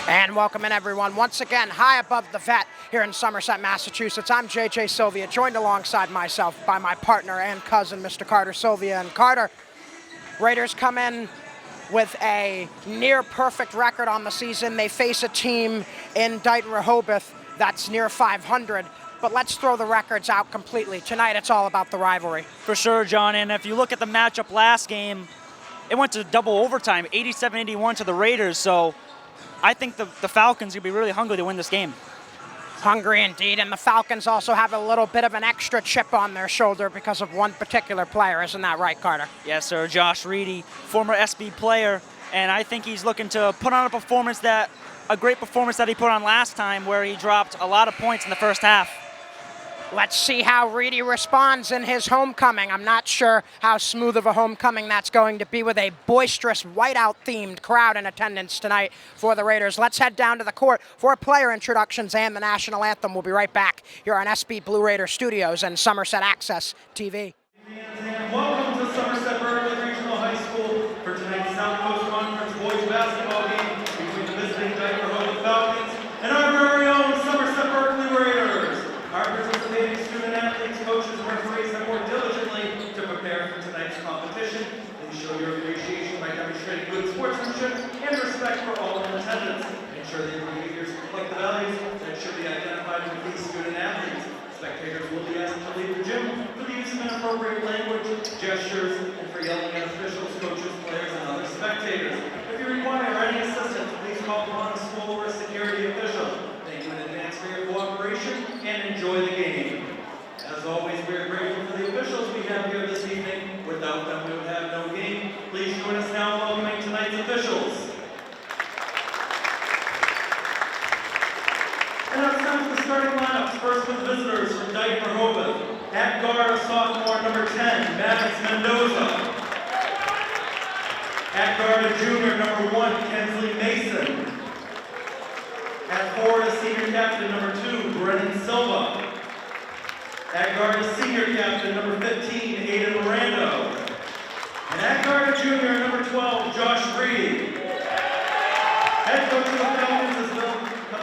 And welcome in, everyone. Once again, high above the vet here in Somerset, Massachusetts. I'm JJ Sylvia, joined alongside myself by my partner and cousin, Mr. Carter Sylvia. And Carter, Raiders come in with a near-perfect record on the season. They face a team in Dighton, Rehoboth that's near 500. But let's throw the records out completely. Tonight, it's all about the rivalry. For sure, John. And if you look at the matchup last game, it went to double overtime, 87-81 to the Raiders. So I think the Falcons are going to be really hungry to win this game. Hungry indeed, and the Falcons also have a little bit of an extra chip on their shoulder because of one particular player. Isn't that right, Carter? Yes, sir. Josh Reedy, former SB player, and I think he's looking to put on a great performance that he put on last time where he dropped a lot of points in the first half. Let's see how Reedy responds in his homecoming. I'm not sure how smooth of a homecoming that's going to be with a boisterous whiteout-themed crowd in attendance tonight for the Raiders. Let's head down to the court for player introductions and the national anthem. We'll be right back here on SB Blue Raider Studios and Somerset Access TV. And welcome to Somerset Berkley Regional High School for tonight's South Coast Conference boys basketball game between the visiting Dighton Rehoboth Falcons and our very own Somerset Berkley Raiders. Our participating student athletes, coaches, and referees have worked diligently to prepare for tonight's competition. Please show your appreciation by demonstrating good sportsmanship and respect for all in attendance. Ensure that your behaviors reflect the values that should be identified with these student athletes. Spectators will be asked to leave the gym for the use of inappropriate language, gestures, and for yelling at officials, coaches, players, and other spectators. If you require any assistance, please call upon a school or a security official. Thank you in advance for your cooperation and enjoy the game. As always, we are grateful for the officials we have here this evening. Without them, we would have no game. Please join us now in welcoming tonight's officials. And up comes the starting lineups. First with visitors from Dighton, Rehoboth. At guard, sophomore number 10, Maddox Mendoza. At guard, a junior number 1, Kensley Mason. At forward, a senior captain number 2, Brennan Silva. At guard, a senior captain number 15, Aiden Mirando. And at guard, a junior number 12, Josh Reedy. Head coach of the Falcons is Bill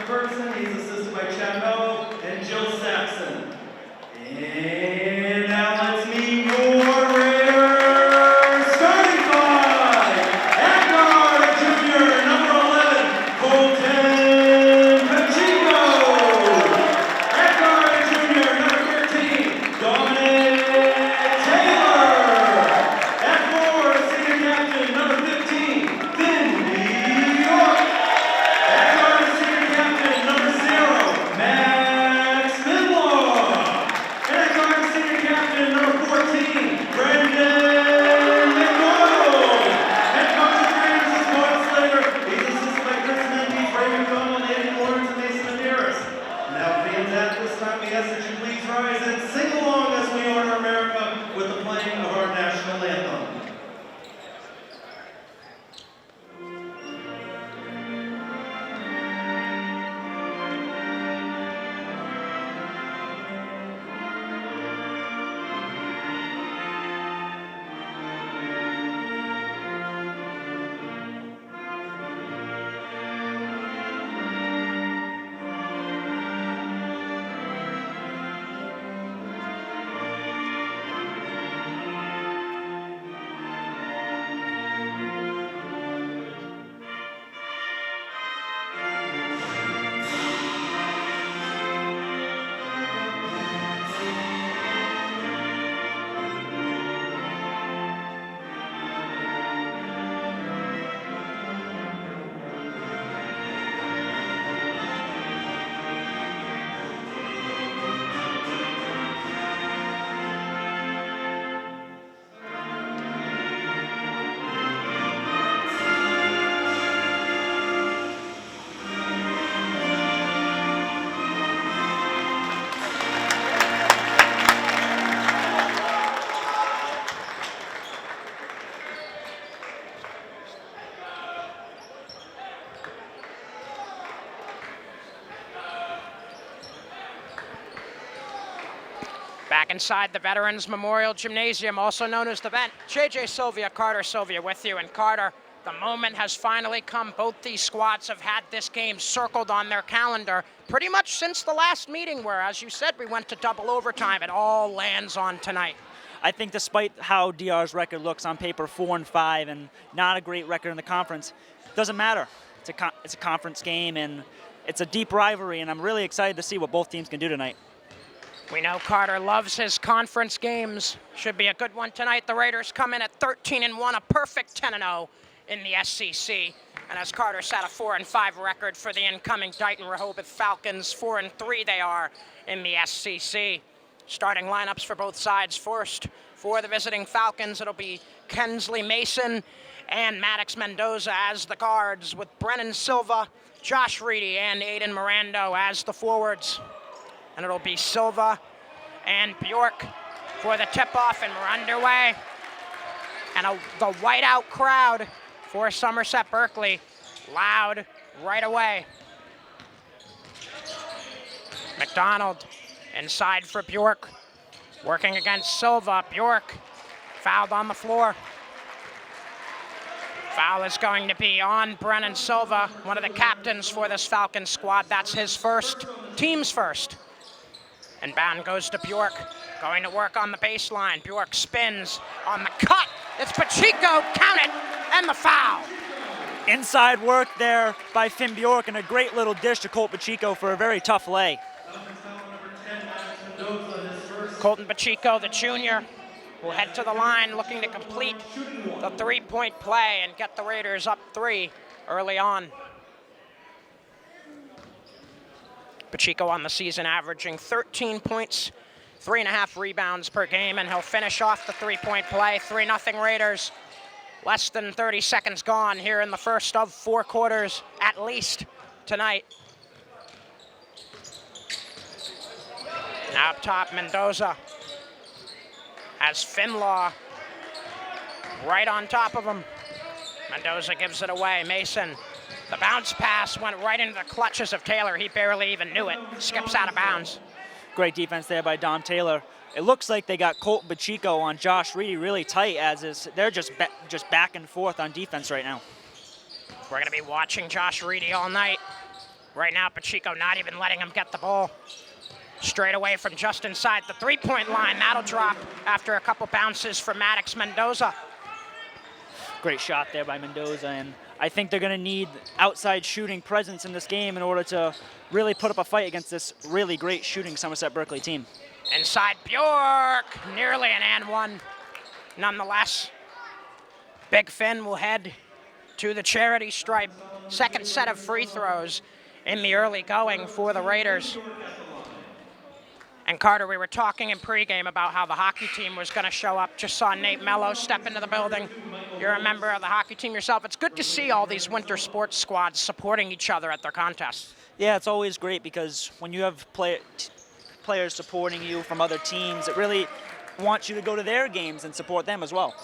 Ferguson. He's assisted by Chad Mello and Jill Saxon. And now let's meet your Raiders starting five. At guard, a junior number 11, Colton Pacheco. At guard, a junior number 13, Dominic Taylor. At forward, a senior captain number 15, Finn York. At guard, a senior captain number 0, Max Midlaw. And at guard, senior captain number 14, Brendan McDonald. Head coach of the Raiders is Boyd Slater. He's assisted by Chris Mendes, Ray McDonald, Andy Lawrence, and Mason Medeiros. Now, fans, at this time, we ask that you please rise and sing along as we honor America with the playing of our national anthem. Back inside the Veterans Memorial Gymnasium, also known as the Vent, JJ Sylvia, Carter Sylvia with you. And Carter, The moment has finally come. Both these squads have had this game circled on their calendar pretty much since the last meeting where, as you said, we went to double overtime. It all lands on tonight. I think despite how DR's record looks on paper, 4-5, and not a great record in the conference, doesn't matter. It's a conference game, and it's a deep rivalry, and I'm really excited to see what both teams can do tonight. We know Carter loves his conference games. Should be a good one tonight. The Raiders come in at 13-1, a perfect 10-0 in the SEC. And as Carter set a 4-5 record for the incoming Dighton Rehoboth Falcons, 4-3 they are in the SEC. Starting lineups for both sides. First, for the visiting Falcons, it'll be Kensley Mason and Maddox Mendoza as the guards, with Brennan Silva, Josh Reedy, and Aiden Mirando as the forwards. And it'll be Silva and Bjork for the tip-off, and we're underway. And the whiteout crowd for Somerset Berkley, loud right away. McDonald inside for Bjork, working against Silva. Bjork fouled on the floor. Foul is going to be on Brennan Silva, one of the captains for this Falcons squad. That's his first, team's first. And bound goes to Bjork, going to work on the baseline. Bjork spins on the cut. It's Pacheco, count it, and the foul. Inside work there by Finn Bjork, and a great little dish to Colt Pacheco for a very tough lay. Colton Pacheco, the junior, will head to the line looking to complete the three-point play and get the Raiders up 3 early on. Pacheco on the season averaging 13 points, 3.5 rebounds per game, and he'll finish off the three-point play. 3-0 Raiders. Less than 30 seconds gone here in the first of 4 quarters, at least tonight. Now up top, Mendoza has Finlaw right on top of him. Mendoza gives it away. Mason, the bounce pass went right into the clutches of Taylor. He barely even knew it. Skips out of bounds. Great defense there by Dom Taylor. It looks like they got Colton Pacheco on Josh Reedy really tight, as is they're just back and forth on defense right now. We're going to be watching Josh Reedy all night. Right now, Pacheco not even letting him get the ball. Straight away from just inside the three-point line. That'll drop after a couple bounces for Maddox Mendoza. Great shot there by Mendoza, and I think they're going to need outside shooting presence in this game in order to really put up a fight against this really great shooting Somerset Berkley team. Inside Bjork, nearly an and one. Nonetheless, Big Finn will head to the charity stripe. Second set of free throws in the early going for the Raiders. And Carter, we were talking in pregame about how the hockey team was going to show up. Just saw Nate Mello step into the building. You're a member of the hockey team yourself. It's good to see all these winter sports squads supporting each other at their contests. Yeah, it's always great because when you have players supporting you from other teams, it really wants you to go to their games and support them as well.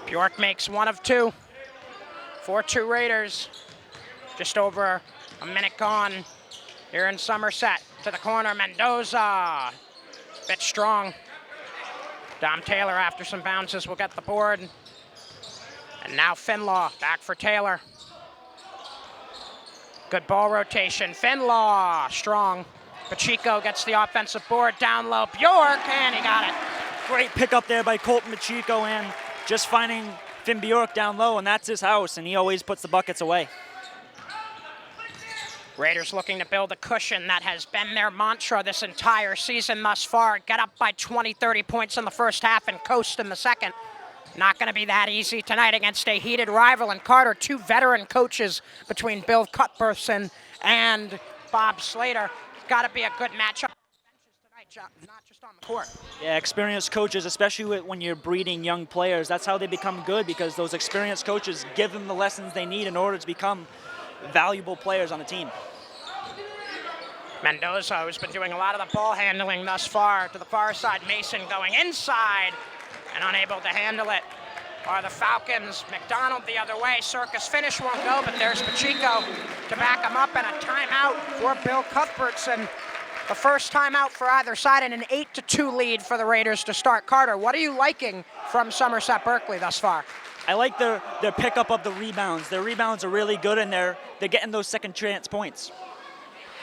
Bjork makes 1 of 2. 4-2 Raiders. Just over a minute gone here in Somerset. To the corner, Mendoza. Bit strong. Dom Taylor, after some bounces, will get the board. And now Finlaw back for Taylor. Good ball rotation. Finlaw, strong. Pacheco gets the offensive board down low. Bjork, and he got it. Great pickup there by Colton Pacheco, and just finding Finn Bjork down low, and that's his house, and he always puts the buckets away. Raiders looking to build a cushion. That has been their mantra this entire season thus far. Get up by 20, 30 points in the first half and coast in the second. Not going to be that easy tonight against a heated rival. And Carter, 2 veteran coaches between Bill Cuthbertson and Bob Slater. Got to be a good matchup. Not just on the court. Yeah, experienced coaches, especially when you're breeding young players, that's how they become good, because those experienced coaches give them the lessons they need in order to become valuable players on the team. Mendoza, who's been doing a lot of the ball handling thus far, to the far side. Mason going inside and unable to handle it are the Falcons. McDonald the other way. Circus finish won't go, but there's Pacheco to back him up, and a timeout for Bill Cuthbertson. The first timeout for either side, and an 8-2 lead for the Raiders to start. Carter, what are you liking from Somerset Berkley thus far? I like their pickup of the rebounds. Their rebounds are really good, and they're getting those second chance points.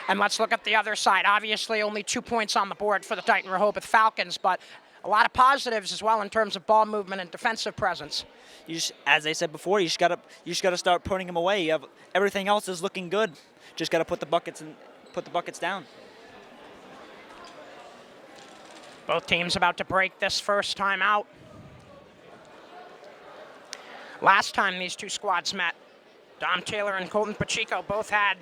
And let's look at the other side. Obviously, only 2 points on the board for the Dighton Rehoboth Falcons, but a lot of positives as well in terms of ball movement and defensive presence. As I said before, you just gotta start putting them away. Everything else is looking good. Just gotta put the buckets down. Both teams about to break this first time out. Last time these two squads met, Dom Taylor and Colton Pacheco both had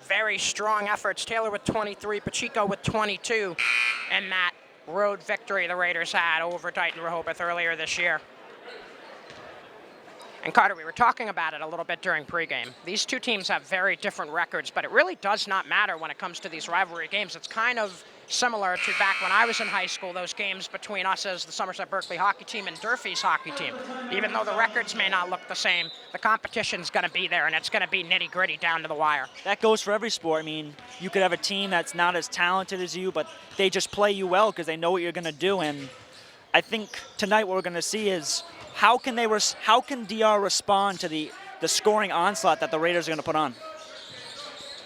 very strong efforts. Taylor with 23, Pacheco with 22, and that road victory the Raiders had over Dighton Rehoboth earlier this year. And Carter, we were talking about it a little bit during pregame. These two teams have very different records, but it really does not matter when it comes to these rivalry games. It's kind of similar to back when I was in high school, those games between us as the Somerset Berkley hockey team and Durfee's hockey team. Even though the records may not look the same, the competition's going to be there, and it's going to be nitty-gritty down to the wire. That goes for every sport. I mean, you could have a team that's not as talented as you, but they just play you well because they know what you're going to do. And I think tonight what we're going to see is how can DR respond to the scoring onslaught that the Raiders are going to put on?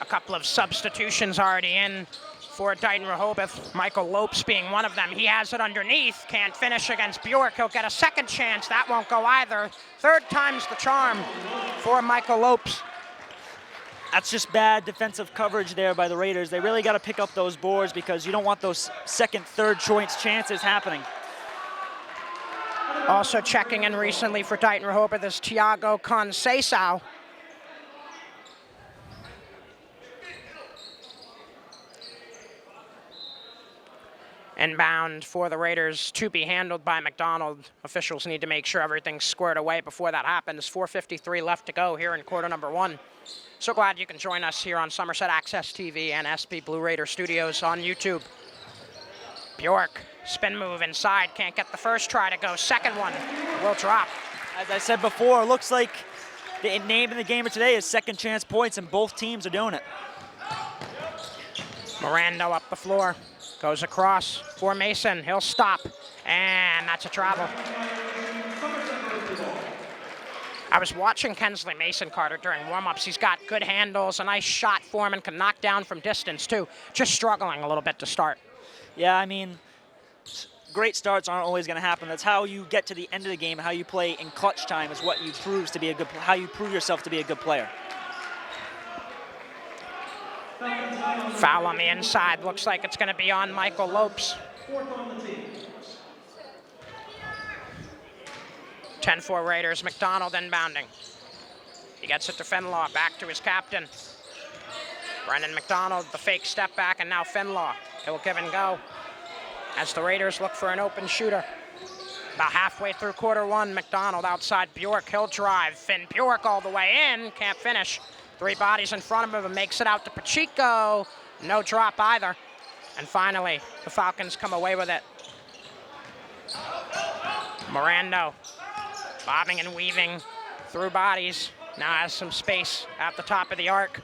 A couple of substitutions already in for Dighton Rehoboth. Michael Lopes being one of them. He has it underneath, can't finish against Bjork. He'll get a second chance. That won't go either. Third time's the charm for Michael Lopes. That's just bad defensive coverage there by the Raiders. They really got to pick up those boards because you don't want those second, third choice chances happening. Also checking in recently for Dighton Rehoboth is Tiago Conceição. Inbound for the Raiders to be handled by McDonald. Officials need to make sure everything's squared away before that happens. 4:53 left to go here in quarter number one. So glad you can join us here on Somerset Access TV and SB Blue Raider Studios on YouTube. Bjork, spin move inside, can't get the first try to go. Second one will drop. As I said before, it looks like the name of the game of today is second chance points, and both teams are doing it. Miranda up the floor. Goes across for Mason. He'll stop, and that's a travel. I was watching Kensley Mason, Carter, during warm-ups. He's got good handles, a nice shot for him, and can knock down from distance, too. Just struggling a little bit to start. Yeah, I mean, great starts aren't always going to happen. That's how you get to the end of the game. How you play in clutch time is what you how you prove yourself to be a good player. Foul on the inside. Looks like it's going to be on Michael Lopes. 10-4 Raiders. McDonald inbounding. He gets it to Finlaw. Back to his captain. Brendan McDonald, the fake step back, and now Finlaw. It will give and go as the Raiders look for an open shooter. About halfway through quarter one, McDonald outside Bjork. He'll drive. Finn Bjork all the way in. Can't finish. Three bodies in front of him, makes it out to Pacheco. No drop either. And finally, the Falcons come away with it. Miranda, bobbing and weaving through bodies. Now has some space at the top of the arc.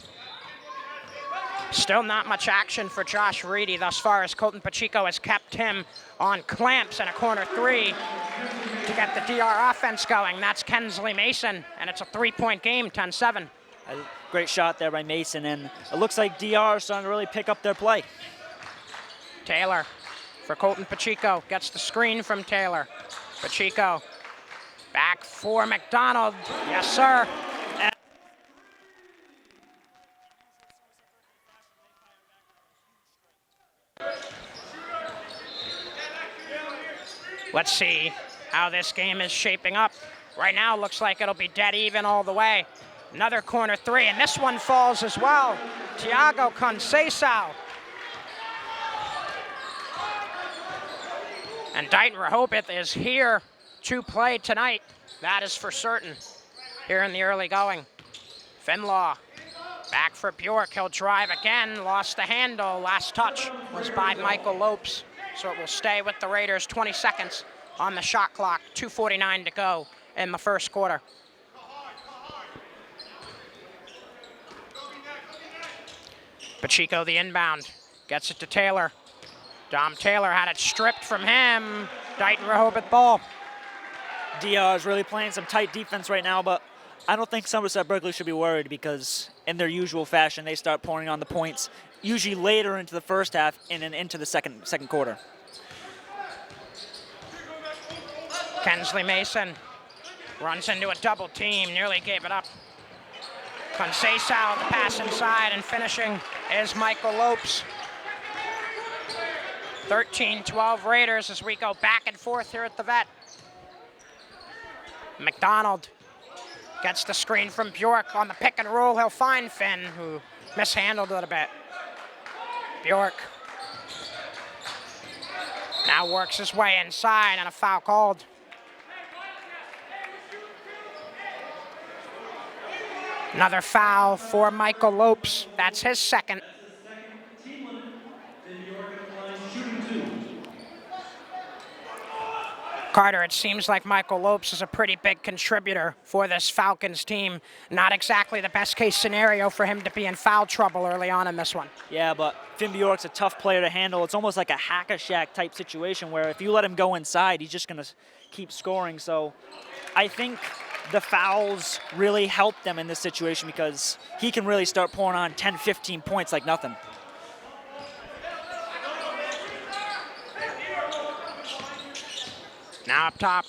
Still not much action for Josh Reedy thus far as Colton Pacheco has kept him on clamps and a corner three to get the DR offense going. That's Kensley Mason, and it's a three-point game, 10-7. Great shot there by Mason, and it looks like DR is starting to really pick up their play. Taylor for Colton Pacheco, gets the screen from Taylor. Pacheco back for McDonald. Yes, sir. Let's see how this game is shaping up. Right now, looks like it'll be dead even all the way. Another corner three, and this one falls as well. Tiago Conceição. And Dighton Rehoboth is here to play tonight. That is for certain. Here in the early going. Finlaw back for Bjork. He'll drive again. Lost the handle. Last touch was by Michael Lopes. So it will stay with the Raiders. 20 seconds on the shot clock. 2:49 to go in the first quarter. Pacheco the inbound. Gets it to Taylor. Dom Taylor had it stripped from him. Dighton Rehoboth ball. DR is really playing some tight defense right now, but I don't think Somerset Berkley should be worried because in their usual fashion, they start pouring on the points, usually later into the first half and then into the second quarter. Kensley Mason runs into a double team, nearly gave it up. Conceição, the pass inside, and finishing is Michael Lopes. 13-12 Raiders as we go back and forth here at the vet. McDonald gets the screen from Bjork on the pick and roll. He'll find Finn, who mishandled it a bit. Bjork now works his way inside and a foul called. Another foul for Michael Lopes. That's his second. Carter, it seems like Michael Lopes is a pretty big contributor for this Falcons team. Not exactly the best case scenario for him to be in foul trouble early on in this one. Yeah, but Finn Bjork's a tough player to handle. It's almost like a hack-a-shack type situation where if you let him go inside, he's just going to keep scoring. So I think the fouls really help them in this situation because he can really start pouring on 10, 15 points like nothing. Now up top,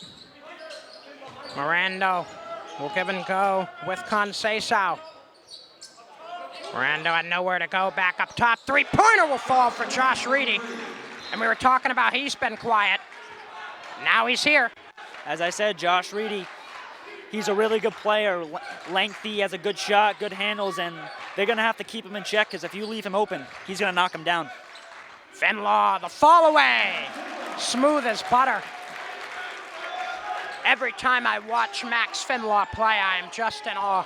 Miranda will give and go with Conceição. Miranda had nowhere to go, back up top. Three-pointer will fall for Josh Reedy. And we were talking about he's been quiet. Now he's here. As I said, Josh Reedy, he's a really good player, lengthy, has a good shot, good handles, and they're going to have to keep him in check because if you leave him open, he's going to knock him down. Finlaw, the fall away, smooth as butter. Every time I watch Max Finlaw play, I am just in awe.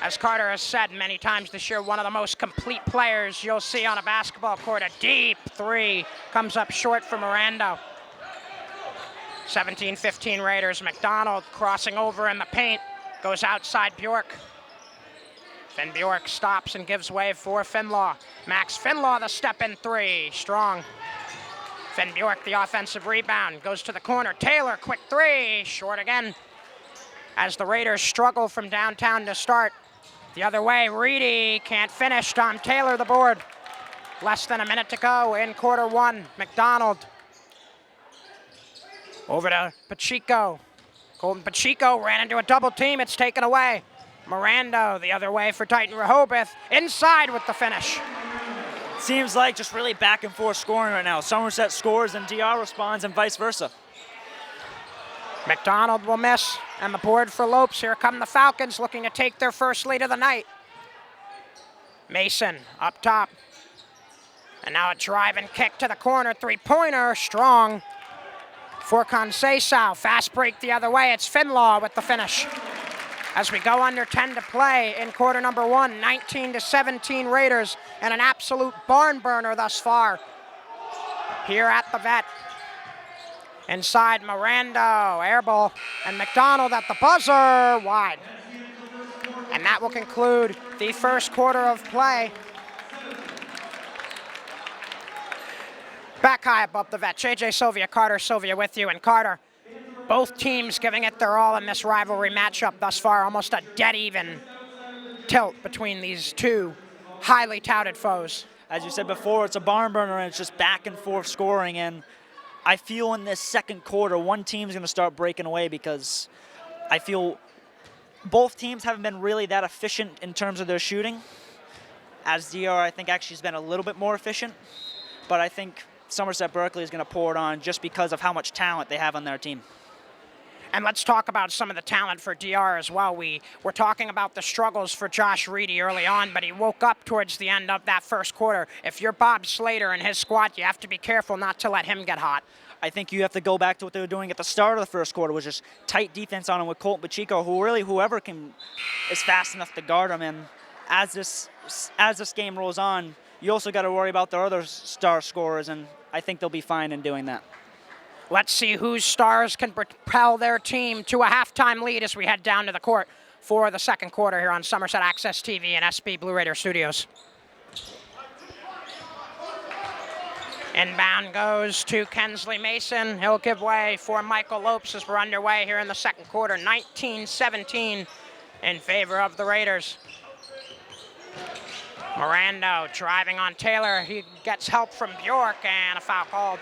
As Carter has said many times this year, one of the most complete players you'll see on a basketball court. A deep three comes up short for Miranda. 17-15 Raiders. McDonald crossing over in the paint, goes outside Bjork. Finn Bjork stops and gives way for Finlaw. Max Finlaw, the step-in three, strong. Finn Bjork, the offensive rebound, goes to the corner. Taylor, quick three, short again. As the Raiders struggle from downtown to start. The other way, Reedy can't finish. Tom Taylor, the board. Less than a minute to go in quarter one. McDonald. Over to Pacheco. Colton Pacheco ran into a double team. It's taken away. Miranda, the other way for Dighton Rehoboth. Inside with the finish. Seems like just really back and forth scoring right now. Somerset scores and DR responds and vice versa. McDonald will miss, and the board for Lopes. Here come the Falcons looking to take their first lead of the night. Mason up top. And now a drive and kick to the corner. Three-pointer, strong for Conceição. Fast break the other way. It's Finlaw with the finish. As we go under 10 to play in quarter number one, 19-17 Raiders, and an absolute barn burner thus far here at the vet. Inside Miranda, air ball, and McDonald at the buzzer, wide. And that will conclude the first quarter of play. Back high above the vet, JJ Sylvia, Carter Sylvia with you, and Carter. Both teams giving it their all in this rivalry matchup thus far. Almost a dead even tilt between these two highly touted foes. As you said before, it's a barn burner and it's just back and forth scoring. And I feel in this second quarter, one team's going to start breaking away because I feel both teams haven't been really that efficient in terms of their shooting. As DR, I think actually has been a little bit more efficient. But I think Somerset Berkley is going to pour it on just because of how much talent they have on their team. And let's talk about some of the talent for DR as well. We were talking about the struggles for Josh Reedy early on, but he woke up towards the end of that first quarter. If you're Bob Slater and his squad, you have to be careful not to let him get hot. I think you have to go back to what they were doing at the start of the first quarter, which is tight defense on him with Colton Pacheco, who really whoever is fast enough to guard him. And as this game rolls on, you also got to worry about their other star scorers, and I think they'll be fine in doing that. Let's see whose stars can propel their team to a halftime lead as we head down to the court for the second quarter here on Somerset Access TV and SB Blue Raider Studios. Inbound goes to Kensley Mason. He'll give way for Michael Lopes as we're underway here in the second quarter. 19-17 in favor of the Raiders. Mirando driving on Taylor. He gets help from Bjork and a foul called.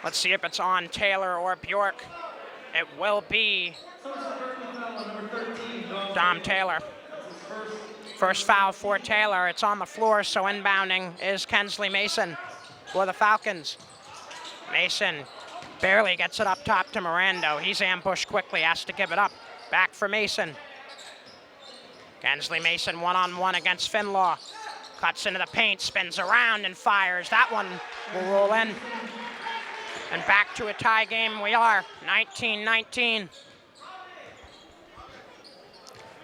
Let's see if it's on Taylor or Bjork. It will be Dom Taylor. First foul for Taylor. It's on the floor, so inbounding is Kensley Mason for the Falcons. Mason barely gets it up top to Mirando. He's ambushed quickly, has to give it up. Back for Mason. Kensley Mason one-on-one against Finlaw. Cuts into the paint, spins around and fires. That one will roll in. And back to a tie game we are, 19-19.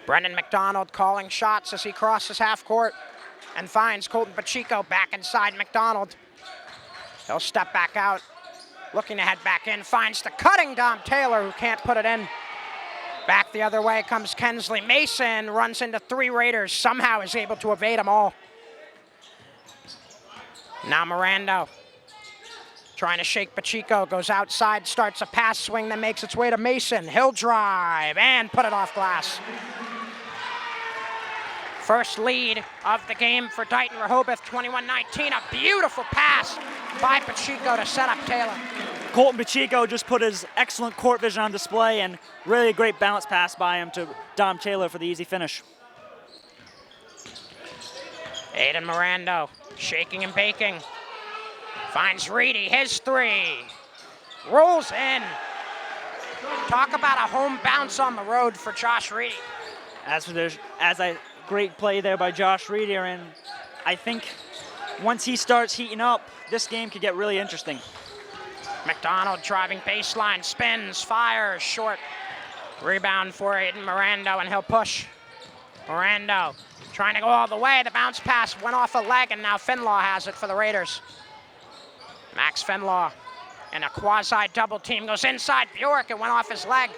Brendan McDonald calling shots as he crosses half court and finds Colton Pacheco back inside McDonald. He'll step back out, looking to head back in, finds the cutting Dom Taylor, who can't put it in. Back the other way comes Kensley Mason, runs into 3 Raiders, somehow is able to evade them all. Now Mirando trying to shake Pacheco, goes outside, starts a pass swing that makes its way to Mason. He'll drive and put it off glass. First lead of the game for Dighton Rehoboth, 21-19. A beautiful pass by Pacheco to set up Taylor. Colton Pacheco just put his excellent court vision on display, and really a great bounce pass by him to Dom Taylor for the easy finish. Aiden Mirando shaking and baking. Finds Reedy, his 3. Rolls in. Talk about a home bounce on the road for Josh Reedy. Great play there by Josh Reedy, and I think once he starts heating up, this game could get really interesting. McDonald driving baseline, spins, fires, short. Rebound for Aiden Mirando, and he'll push. Mirando trying to go all the way. The bounce pass went off a leg, and now Finlaw has it for the Raiders. Max Finlaw and a quasi-double team goes inside Bjork. It went off his leg.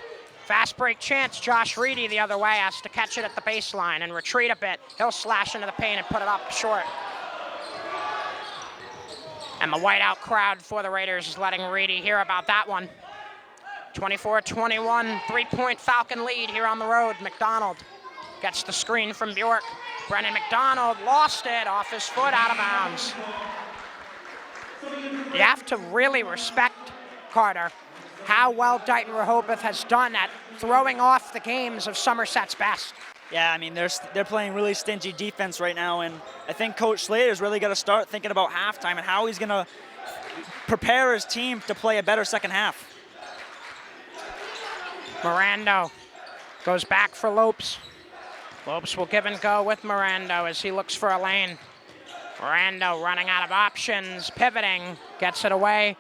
Fast break chance. Josh Reedy the other way has to catch it at the baseline and retreat a bit. He'll slash into the paint and put it up short. And the whiteout crowd for the Raiders is letting Reedy hear about that one. 24-21, 3-point Falcon lead here on the road. McDonald gets the screen from Bjork. Brennan McDonald lost it off his foot, out of bounds. You have to really respect, Carter, how well Dighton Rehoboth has done at throwing off the games of Somerset's best. Yeah, I mean, they're playing really stingy defense right now, and I think Coach Slater's really got to start thinking about halftime and how he's going to prepare his team to play a better second half. Mirando goes back for Lopes. Lopes will give and go with Mirando as he looks for a lane. Mirando running out of options, pivoting, gets it away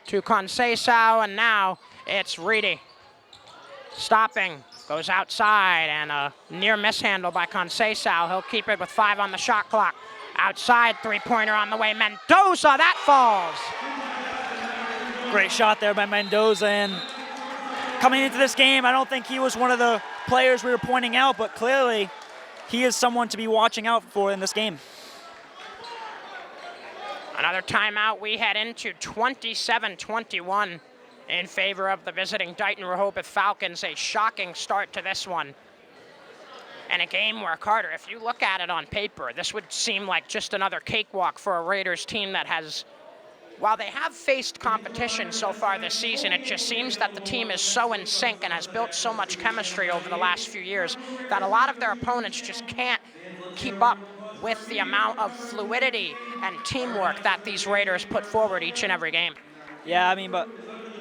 to Conceição, and now it's Reedy. Stopping, goes outside, and a near mishandle by Conceição. He'll keep it with 5 on the shot clock. Outside, three-pointer on the way. Mendoza, that falls. Great shot there by Mendoza, and coming into this game, I don't think he was one of the players we were pointing out, but clearly he is someone to be watching out for in this game. Another timeout. We head into 27-21 in favor of the visiting Dighton Rehoboth Falcons. A shocking start to this one. And a game where, Carter, if you look at it on paper, this would seem like just another cakewalk for a Raiders team that has, while they have faced competition so far this season, it just seems that the team is so in sync and has built so much chemistry over the last few years that a lot of their opponents just can't keep up with the amount of fluidity and teamwork that these Raiders put forward each and every game. Yeah, I mean, but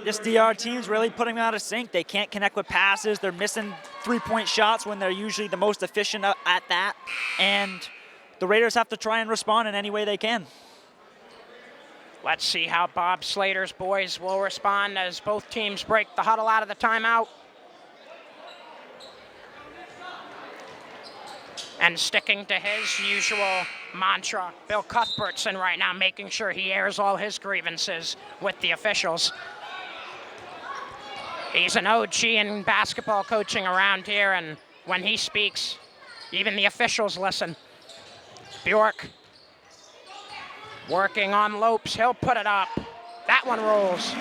this DR team's really putting them out of sync. They can't connect with passes. They're missing three-point shots when they're usually the most efficient at that. And the Raiders have to try and respond in any way they can. Let's see how Bob Slater's boys will respond as both teams break the huddle out of the timeout. And sticking to his usual mantra, Bill Cuthbertson right now making sure he airs all his grievances with the officials. He's an OG in basketball coaching around here, and when he speaks, even the officials listen. Bjork Working on Lopes, he'll put it up. That one rolls.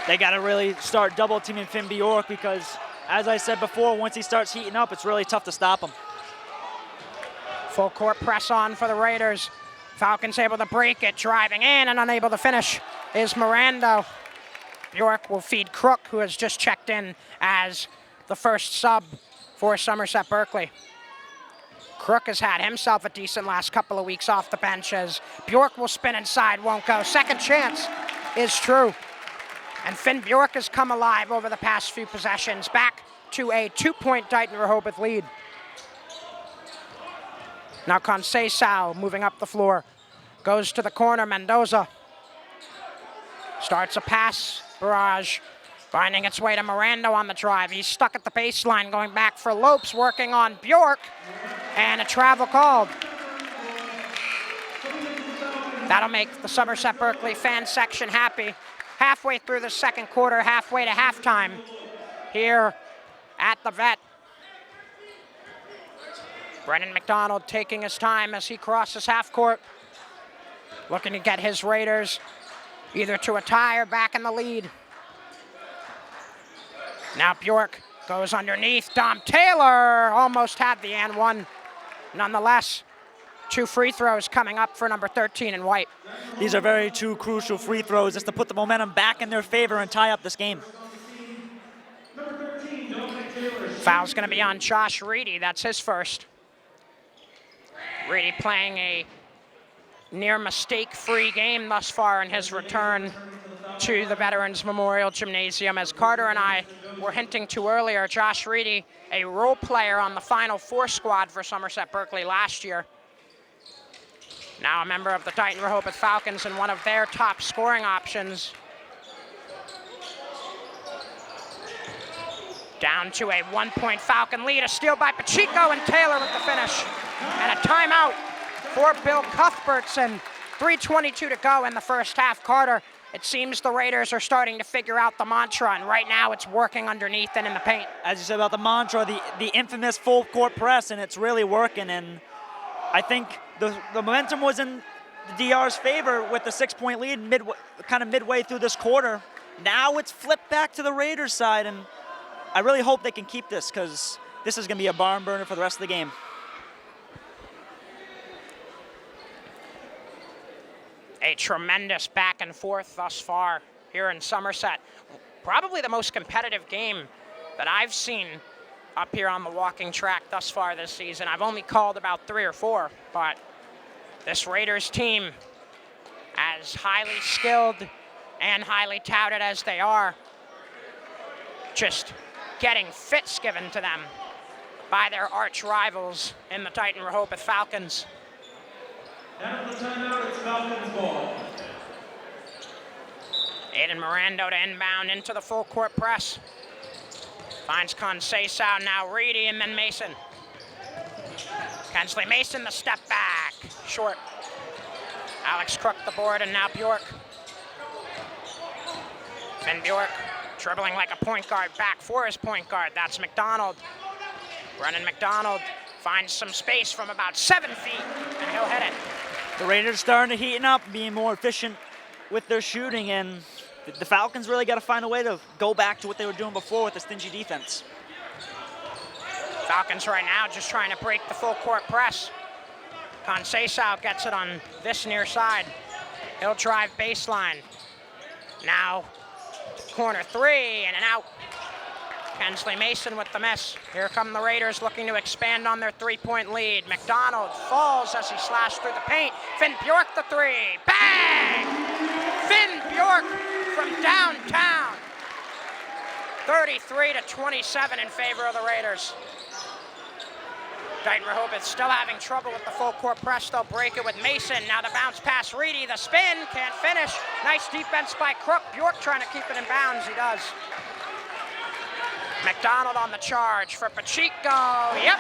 They got to really start double teaming Finn Bjork because, as I said before, once he starts heating up, it's really tough to stop him. Full court press on for the Raiders. Falcons able to break it, driving in and unable to finish is Miranda. Bjork will feed Crook, who has just checked in as the first sub for Somerset Berkley. Crook has had himself a decent last couple of weeks off the bench as Bjork will spin inside, won't go. Second chance is true. And Finn Bjork has come alive over the past few possessions, back to a 2-point Dighton Rehoboth lead. Now Conceição moving up the floor, goes to the corner, Mendoza. Starts a pass barrage, finding its way to Miranda on the drive. He's stuck at the baseline, going back for Lopes, working on Bjork, and a travel called. That'll make the Somerset Berkley fan section happy. Halfway through the second quarter, halfway to halftime here at the Vet. Brennan McDonald taking his time as he crosses half court, looking to get his Raiders either to a tie or back in the lead. Now Bjork goes underneath. Dom Taylor almost had the and one. Nonetheless, 2 free throws coming up for number 13 in white. These are very two crucial free throws just to put the momentum back in their favor and tie up this game. Foul's going to be on Josh Reedy. That's his first. Reedy playing a near mistake-free game thus far in his return to the Veterans Memorial Gymnasium. As Carter and I were hinting to earlier, Josh Reedy, a role player on the Final Four squad for Somerset Berkley last year. Now a member of the Dighton Rehoboth Falcons and one of their top scoring options. Down to a 1-point Falcon lead, a steal by Pacheco and Taylor with the finish. And a timeout for Bill Cuthberts and 3:22 to go in the first half. Carter, it seems the Raiders are starting to figure out the mantra, and right now it's working underneath and in the paint. As you said about the mantra, the infamous full court press, and it's really working. And I think the momentum was in the DR's favor with the 6-point lead midway through this quarter. Now it's flipped back to the Raiders' side, and I really hope they can keep this because this is going to be a barn burner for the rest of the game. A tremendous back and forth thus far here in Somerset. Probably the most competitive game that I've seen up here on the walking track thus far this season. I've only called about 3 or 4, but this Raiders team, as highly skilled and highly touted as they are, just getting fits given to them by their arch rivals in the Dighton Rehoboth Falcons. Down at the timeout, it's Falcons ball. Aiden Miranda to inbound into the full court press. Finds Conceição, now Reedy, and then Mason. Kensley Mason, the step back, short. Alex Crook the board, and now Bjork. Finn Bjork dribbling like a point guard back for his point guard. That's McDonald. Brennan McDonald finds some space from about 7 feet, and he'll hit it. The Raiders starting to heaten up, being more efficient with their shooting, and the Falcons really got to find a way to go back to what they were doing before with the stingy defense. Falcons right now just trying to break the full court press. Conceição gets it on this near side. He'll drive baseline. Now corner 3 and an out. Kensley Mason with the miss. Here come the Raiders looking to expand on their 3-point lead. McDonald falls as he slashed through the paint. Finn Bjork the 3. Bang! Finn Bjork from downtown. 33-27 in favor of the Raiders. Dighton Rehoboth still having trouble with the full court press. They'll break it with Mason. Now the bounce pass, Reedy, the spin, can't finish. Nice defense by Crook. Bjork trying to keep it in bounds, he does. McDonald on the charge for Pacheco, yep.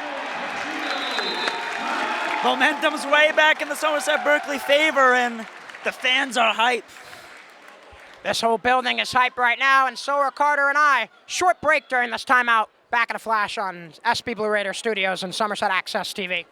Momentum's way back in the Somerset Berkley favor, and the fans are hype. This whole building is hype right now, and so are Carter and I. Short break during this timeout. Back in a flash on SB Blue Raider Studios and Somerset Access TV.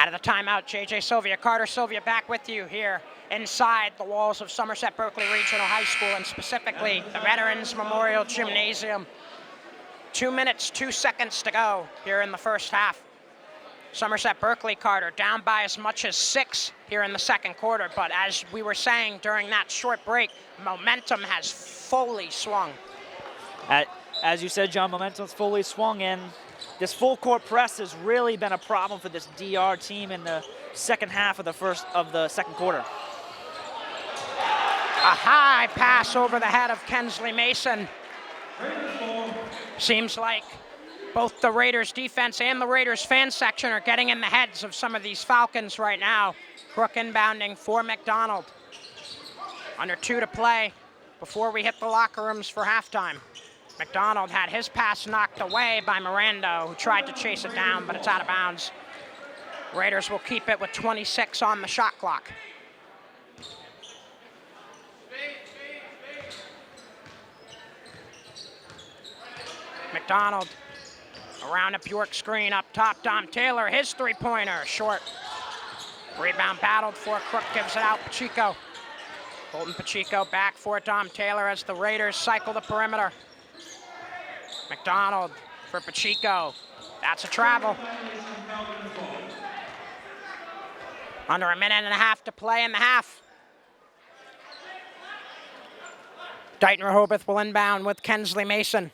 Out of the timeout, JJ Sylvia, Carter Sylvia back with you here inside the walls of Somerset Berkley Regional High School, and specifically the Veterans Memorial Gymnasium. 2 minutes, 2 seconds to go here in the first half. Somerset Berkley, Carter, down by as much as 6 here in the second quarter, but as we were saying during that short break, momentum has fully swung. As you said, John, momentum's fully swung, and this full court press has really been a problem for this DR team in the second half of the second quarter. A high pass over the head of Kensley Mason. Seems like both the Raiders defense and the Raiders fan section are getting in the heads of some of these Falcons right now. Crook inbounding for McDonald. Under 2 to play before we hit the locker rooms for halftime. McDonald had his pass knocked away by Miranda, who tried to chase it down, but it's out of bounds. Raiders will keep it with 26 on the shot clock. McDonald around a Bjork screen up top. Dom Taylor, his three-pointer, short. Rebound battled for Crook, gives it out Pacheco. Colton Pacheco back for Dom Taylor as the Raiders cycle the perimeter. McDonald for Pacheco. That's a travel. Under a minute and a half to play in the half. Dighton Rehoboth will inbound with Kensley Mason.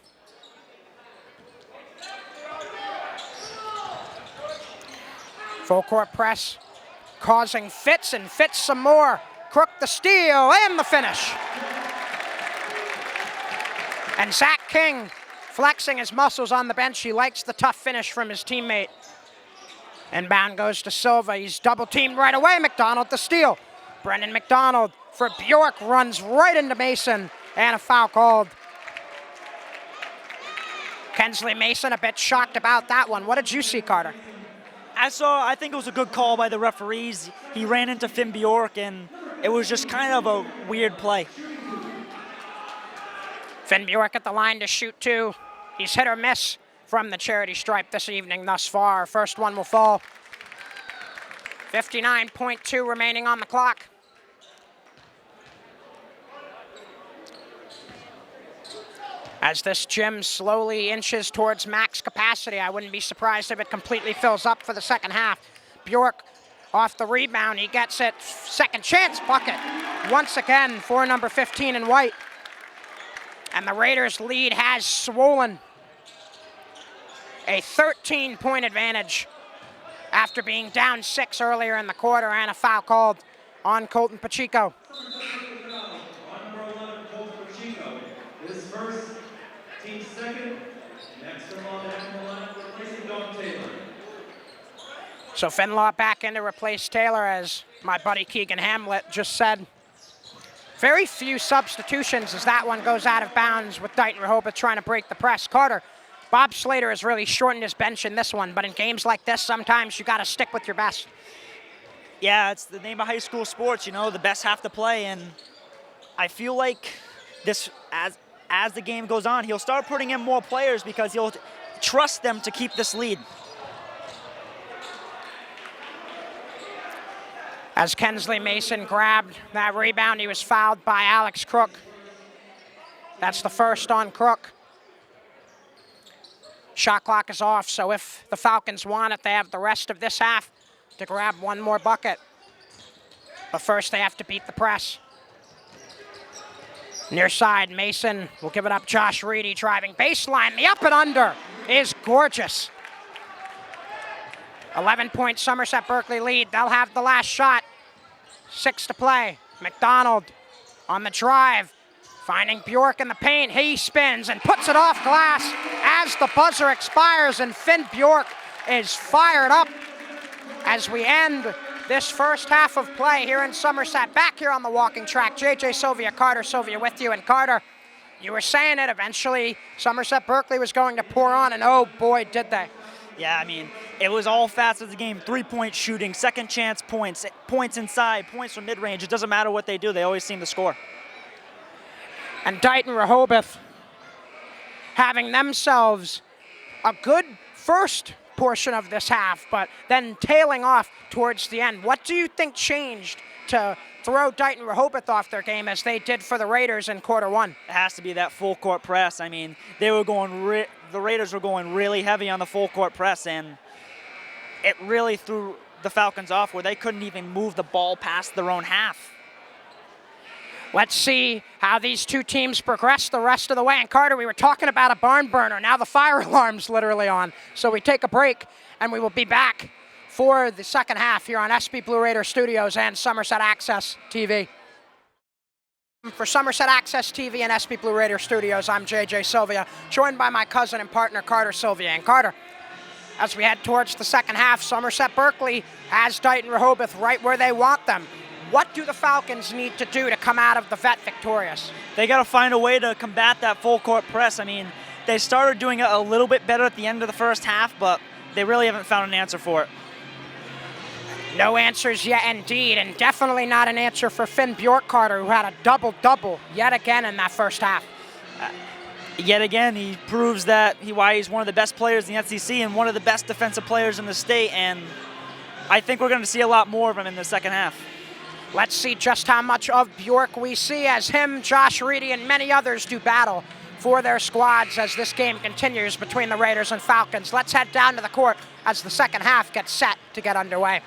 Full court press, causing Fitz, and Fitz some more. Crook the steal and the finish. And Zach King flexing his muscles on the bench. He likes the tough finish from his teammate. Inbound goes to Silva. He's double teamed right away. McDonald the steal. Brendan McDonald for Bjork runs right into Mason, and a foul called. Kensley Mason a bit shocked about that one. What did you see, Carter? I think it was a good call by the referees. He ran into Finn Bjork, and it was just kind of a weird play. Finn Bjork at the line to shoot 2. He's hit or miss from the charity stripe this evening thus far. First one will fall. 59.2 remaining on the clock. As this gym slowly inches towards max capacity, I wouldn't be surprised if it completely fills up for the second half. Bjork off the rebound, he gets it, second chance bucket. Once again for number 15 in white. And the Raiders' lead has swollen. A 13-point advantage after being down 6 earlier in the quarter, and a foul called on Colton Pacheco. So Finlaw back in to replace Taylor, as my buddy Keegan Hamlet just said. Very few substitutions as that one goes out of bounds with Dighton Rehoboth trying to break the press. Carter, Bob Slater has really shortened his bench in this one, but in games like this, sometimes you got to stick with your best. Yeah, it's the name of high school sports, you know, the best have to play, and I feel like this, as the game goes on, he'll start putting in more players because he'll trust them to keep this lead. As Kensley Mason grabbed that rebound, he was fouled by Alex Crook. That's the first on Crook. Shot clock is off, so if the Falcons want it, they have the rest of this half to grab one more bucket. But first, they have to beat the press. Near side, Mason will give it up. Josh Reedy driving baseline. The up and under is gorgeous. 11-point Somerset Berkley lead. They'll have the last shot. 6 to play. McDonald on the drive, finding Bjork in the paint. He spins and puts it off glass as the buzzer expires, and Finn Bjork is fired up as we end this first half of play here in Somerset. Back here on the walking track, JJ Sylvia, Carter Sylvia with you. And Carter, you were saying it, eventually Somerset Berkley was going to pour on, and oh boy, did they. Yeah, I mean, it was all facets of the game. 3-point shooting, second chance points, points inside, points from mid-range. It doesn't matter what they do. They always seem to score. And Dighton Rehoboth having themselves a good first portion of this half, but then tailing off towards the end. What do you think changed to throw Dighton Rehoboth off their game as they did for the Raiders in quarter one? It has to be that full court press. I mean, they were going the Raiders were going really heavy on the full court press, and it really threw the Falcons off where they couldn't even move the ball past their own half. Let's see how these two teams progress the rest of the way. And Carter, we were talking about a barn burner. Now the fire alarm's literally on. So we take a break, and we will be back for the second half here on SB Blue Raider Studios and Somerset Access TV. For Somerset Access TV and SB Blue Raider Studios, I'm JJ Sylvia, joined by my cousin and partner, Carter Sylvia. And Carter, as we head towards the second half, Somerset Berkley has Dighton Rehoboth right where they want them. What do the Falcons need to do to come out of the vet victorious? They got to find a way to combat that full court press. I mean, they started doing it a little bit better at the end of the first half, but they really haven't found an answer for it. No answers yet, indeed, and definitely not an answer for Finn Bjork, Carter, who had a double-double yet again in that first half. Yet again, he proves that why he's one of the best players in the SEC and one of the best defensive players in the state, and I think we're going to see a lot more of him in the second half. Let's see just how much of Bjork we see as him, Josh Reedy, and many others do battle for their squads as this game continues between the Raiders and Falcons. Let's head down to the court as the second half gets set to get underway.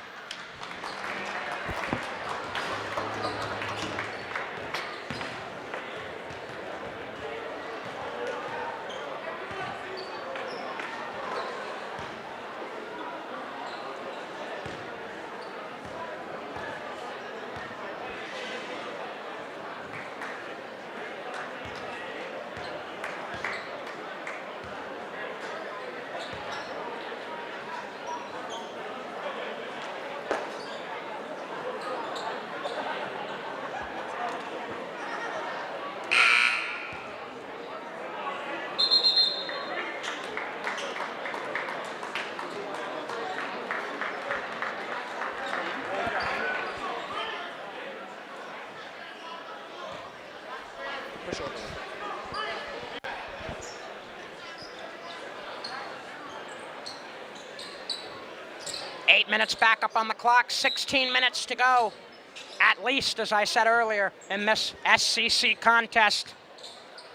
Push over. 8 minutes back up on the clock, 16 minutes to go, at least, as I said earlier, in this SCC contest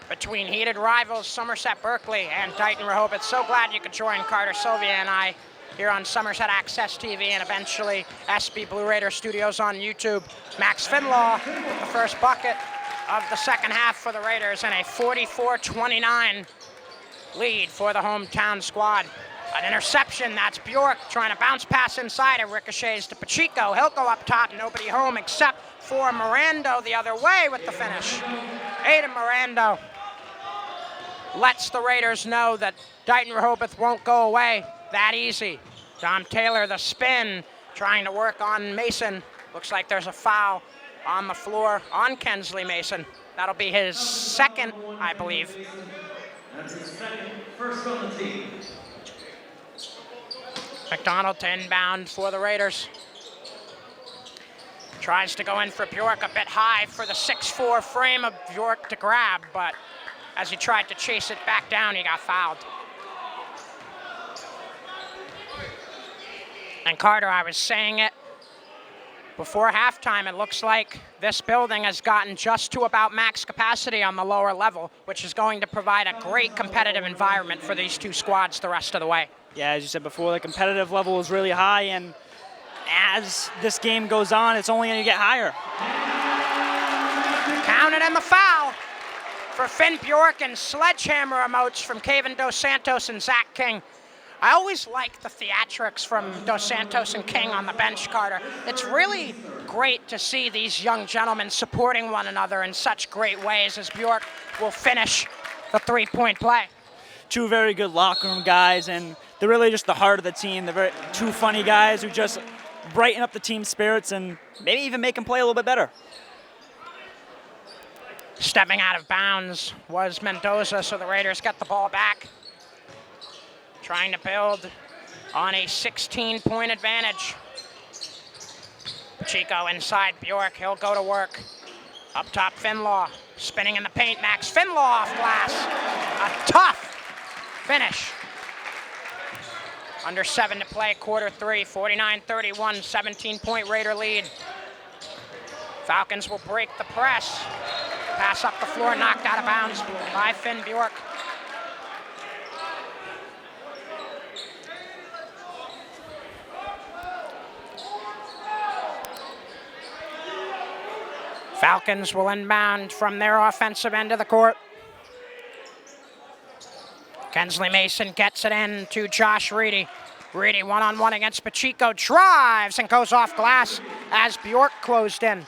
between heated rivals Somerset Berkley and Dighton Rehoboth. So glad you could join Carter Sylvia and I here on Somerset Access TV and eventually SB Blue Raider Studios on YouTube. Max Finlaw, the first bucket of the second half for the Raiders, and a 44-29 lead for the hometown squad. An interception, that's Bjork trying to bounce pass inside. It ricochets to Pacheco. He'll go up top, nobody home except for Mirando the other way with the finish. Aiden Mirando lets the Raiders know that Dighton Rehoboth won't go away that easy. Dom Taylor, the spin, trying to work on Mason. Looks like there's a foul on the floor on Kensley Mason. That'll be his second, I believe. That's his second, first on the team. McDonald to inbound for the Raiders. Tries to go in for Bjork, a bit high for the 6'4" frame of Bjork to grab, but as he tried to chase it back down, he got fouled. And Carter, I was saying it before halftime, it looks like this building has gotten just to about max capacity on the lower level, which is going to provide a great competitive environment for these two squads the rest of the way. Yeah, as you said before, the competitive level is really high, and as this game goes on, it's only going to get higher. Counted in the foul for Finn Bjork, and sledgehammer emotes from Kevin Dos Santos and Zach King. I always like the theatrics from Dos Santos and King on the bench, Carter. It's really great to see these young gentlemen supporting one another in such great ways as Bjork will finish the three-point play. Two very good locker room guys, and they're really just the heart of the team. They're two funny guys who just brighten up the team's spirits and maybe even make them play a little bit better. Stepping out of bounds was Mendoza, so the Raiders get the ball back. Trying to build on a 16-point advantage. Pacheco inside Bjork, he'll go to work. Up top, Finlaw, spinning in the paint, Max Finlaw off glass. A tough finish Under 7 to play, quarter 3, 49-31, 17-point Raider lead. Falcons will break the press. Pass up the floor, knocked out of bounds by Finn Bjork. Falcons will inbound from their offensive end of the court. Kensley Mason gets it in to Josh Reedy. Reedy one-on-one against Pacheco, drives and goes off glass as Bjork closed in.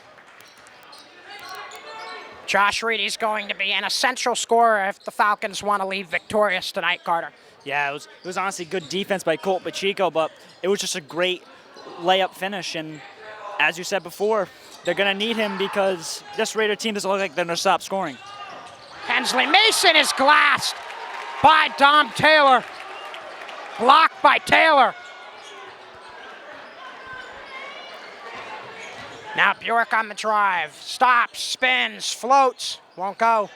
Josh Reedy's going to be an essential scorer if the Falcons want to leave victorious tonight, Carter. Yeah, it was honestly good defense by Colt Pacheco, but it was just a great layup finish. And as you said before, they're going to need him because this Raider team doesn't look like they're going to stop scoring. Kensley Mason is glassed by Dom Taylor. Blocked by Taylor. Now Bjork on the drive. Stops, spins, floats. Won't go.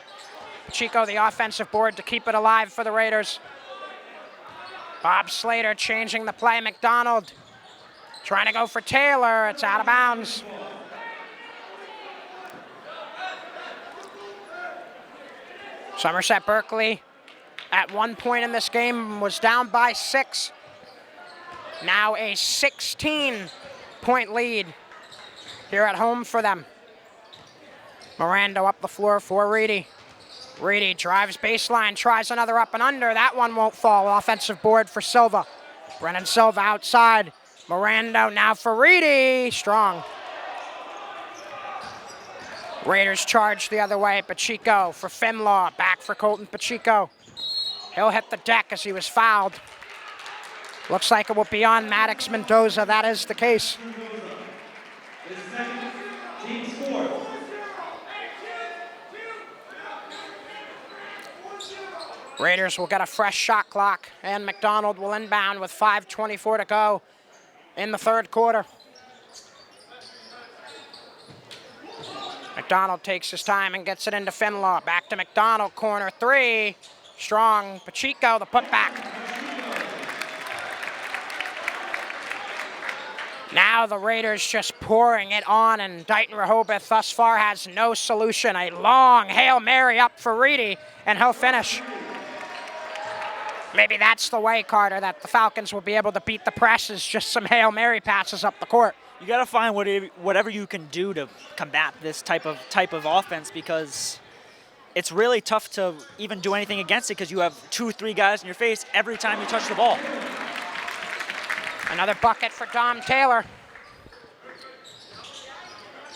Pacheco the offensive board to keep it alive for the Raiders. Bob Slater changing the play. McDonald trying to go for Taylor. It's out of bounds. Somerset Berkley at one point in this game was down by 6. Now a 16-point lead here at home for them. Mirando up the floor for Reedy. Reedy drives baseline, tries another up and under. That one won't fall. Offensive board for Silva. Brennan Silva outside. Mirando now for Reedy. Strong. Raiders charge the other way. Pacheco for Finlaw. Back for Colton Pacheco. He'll hit the deck as he was fouled. Looks like it will be on Maddox Mendoza. That is the case. Raiders will get a fresh shot clock, and McDonald will inbound with 5:24 to go in the third quarter. McDonald takes his time and gets it into Finlaw. Back to McDonald, corner 3. Strong. Pacheco, the putback. Now the Raiders just pouring it on, and Dighton Rehoboth thus far has no solution. A long Hail Mary up for Reedy, and he'll finish. Maybe that's the way, Carter, that the Falcons will be able to beat the press, is just some Hail Mary passes up the court. You got to find whatever you can do to combat this type of offense, because it's really tough to even do anything against it because you have 2-3 guys in your face every time you touch the ball. Another bucket for Dom Taylor.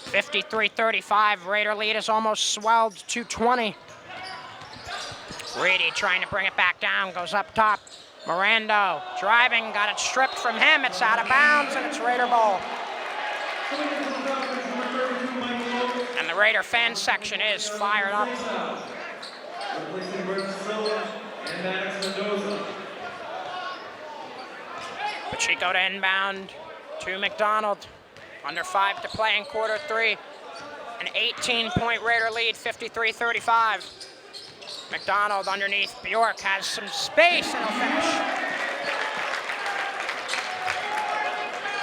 53-35, Raider lead is almost swelled to 20. Reedy trying to bring it back down, goes up top. Mirando driving, got it stripped from him. It's out of bounds, and it's Raider ball. And the Raider fan section is fired up. Pacheco to inbound to McDonald. Under 5 to play in quarter 3. An 18-point Raider lead, 53-35. McDonald underneath Bjork has some space and he'll finish.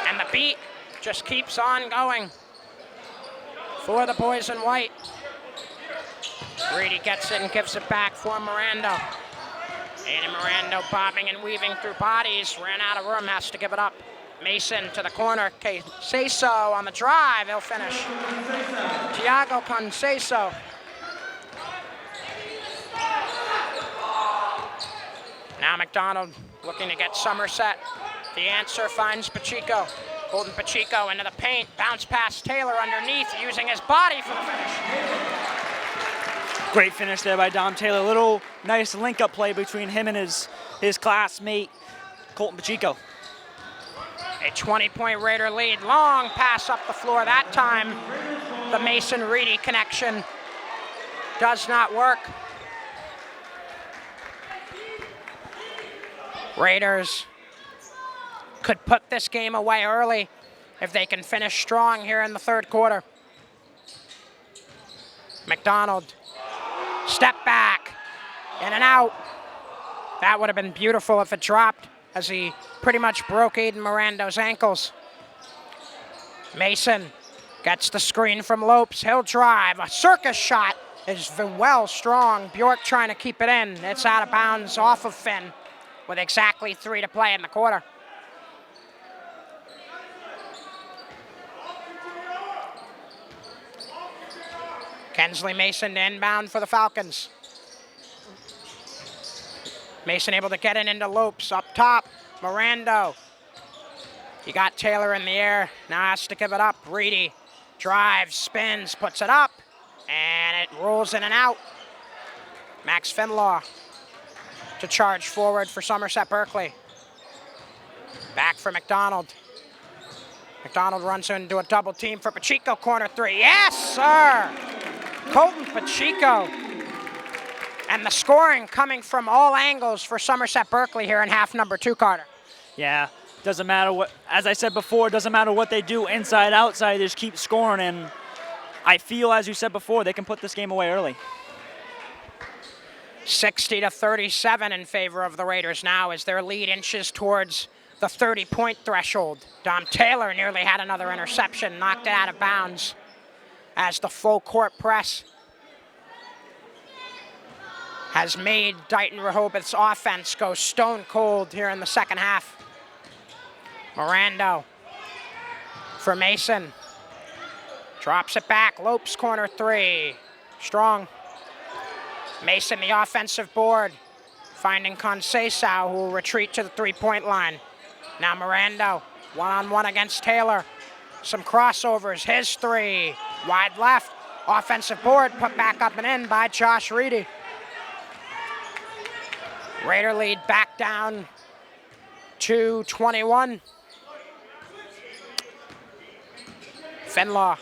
And the beat just keeps on going for the boys in white. Reedy gets it and gives it back for Mirando. And Mirando bobbing and weaving through bodies, ran out of room, has to give it up. Mason to the corner, Conceição on the drive, he'll finish. Thiago Conceição. Now McDonald looking to get Somerset. The answer finds Pacheco. Colton Pacheco into the paint, bounce past Taylor underneath, using his body for the finish. Great finish there by Dom Taylor. Little nice link-up play between him and his classmate, Colton Pacheco. A 20-point Raider lead. Long pass up the floor. That time, the Mason-Reedy connection does not work. Raiders could put this game away early if they can finish strong here in the third quarter. McDonald, step back, in and out. That would have been beautiful if it dropped. as he pretty much broke Aiden Mirando's ankles. Mason gets the screen from Lopes. He'll drive. A circus shot is well strong. Bjork trying to keep it in. It's out of bounds off of Finn with exactly 3 to play in the quarter. Kensley Mason inbound for the Falcons. Mason able to get it into Lopes up top. Mirando. He got Taylor in the air. Now has to give it up. Reedy drives, spins, puts it up, and it rolls in and out. Max Finlaw to charge forward for Somerset Berkley. Back for McDonald. McDonald runs into a double team for Pacheco, corner 3. Yes, sir! Colton Pacheco. And the scoring coming from all angles for Somerset Berkley here in half number 2, Carter. Yeah, doesn't matter what, as I said before, doesn't matter what they do inside, outside, they just keep scoring. And I feel, as you said before, they can put this game away early. 60-37 in favor of the Raiders now as their lead inches towards the 30-point threshold. Dom Taylor nearly had another interception, knocked it out of bounds as the full court press has made Dighton Rehoboth's offense go stone cold here in the second half. Mirando for Mason. Drops it back, Lopes corner 3. Strong. Mason the offensive board, finding Conceição, who will retreat to the 3-point line. Now Mirando, one-on-one against Taylor. Some crossovers, his 3, wide left. Offensive board put back up and in by Josh Reedy. Raider lead back down to 21. Finlaw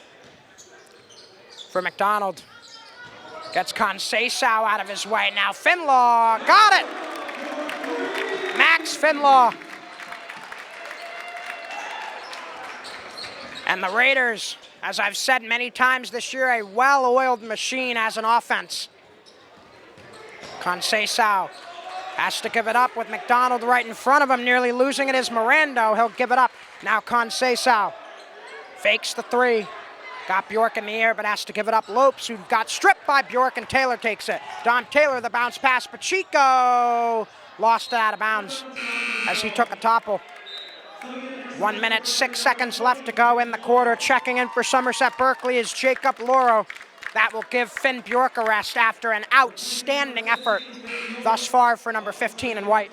for McDonald. Gets Conceição out of his way. Now Finlaw, got it! Max Finlaw. And the Raiders, as I've said many times this year, a well-oiled machine as an offense. Conceição has to give it up with McDonald right in front of him, nearly losing it is Mirando. He'll give it up. Now Conceição fakes the 3. Got Bjork in the air, but has to give it up. Lopes, who got stripped by Bjork, and Taylor takes it. Don Taylor, the bounce pass. Pacheco lost it out of bounds as he took a topple. 1 minute, 6 seconds left to go in the quarter. Checking in for Somerset Berkley is Jacob Loro. That will give Finn Bjork a rest after an outstanding effort thus far for number 15 in white.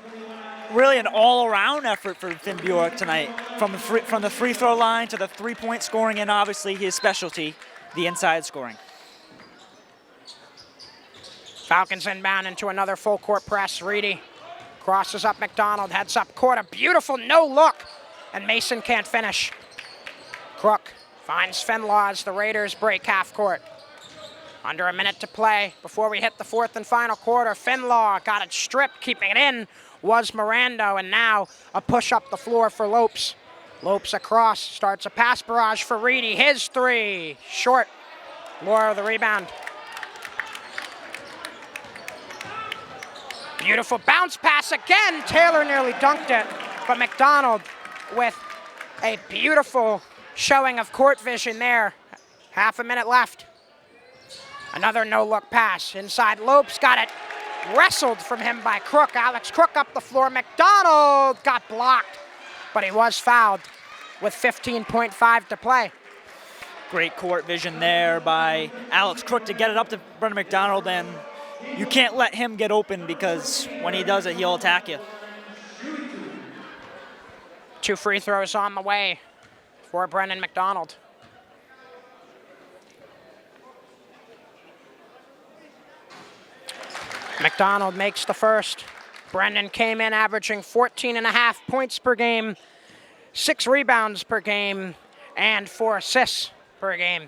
Really an all-around effort for Finn Bjork tonight, from the free throw line to the 3-point scoring, and obviously his specialty, the inside scoring. Falcons inbound into another full court press. Reedy crosses up McDonald, heads up court, a beautiful no look, and Mason can't finish. Crook finds Finlaw as the Raiders break half court. Under a minute to play before we hit the 4th and final quarter. Finlaw got it stripped, keeping it in was Mirando, and now a push up the floor for Lopes. Lopes across, starts a pass barrage for Reedy. His 3, short. Loro the rebound. Beautiful bounce pass again. Taylor nearly dunked it, but McDonald with a beautiful showing of court vision there. Half a minute left. Another no-look pass. Inside Lopes, got it wrestled from him by Crook. Alex Crook up the floor. McDonald got blocked, but he was fouled with 15.5 to play. Great court vision there by Alex Crook to get it up to Brendan McDonald, and you can't let him get open because when he does it, he'll attack you. 2 free throws on the way for Brendan McDonald. McDonald makes the first. Brendan came in averaging 14.5 points per game, 6 rebounds per game, and 4 assists per game.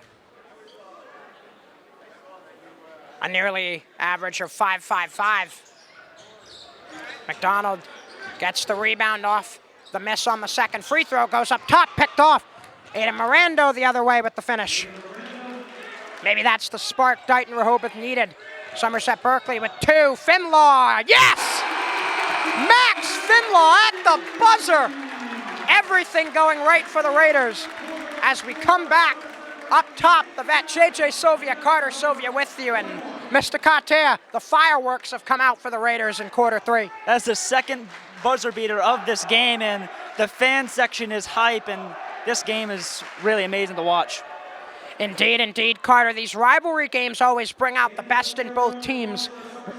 A nearly average of 5.55. McDonald gets the rebound off the miss on the second free throw, goes up top, picked off. Aiden Mirando the other way with the finish. Maybe that's the spark Dighton Rehoboth needed. Somerset Berkley with 2. Finlaw, yes! Max Finlaw at the buzzer. Everything going right for the Raiders. As we come back up top, the vet, JJ Sylvia, Carter Sylvia with you, and Mr. Katea, the fireworks have come out for the Raiders in quarter 3. That's the second buzzer beater of this game, and the fan section is hype, and this game is really amazing to watch. Indeed, indeed, Carter. These rivalry games always bring out the best in both teams.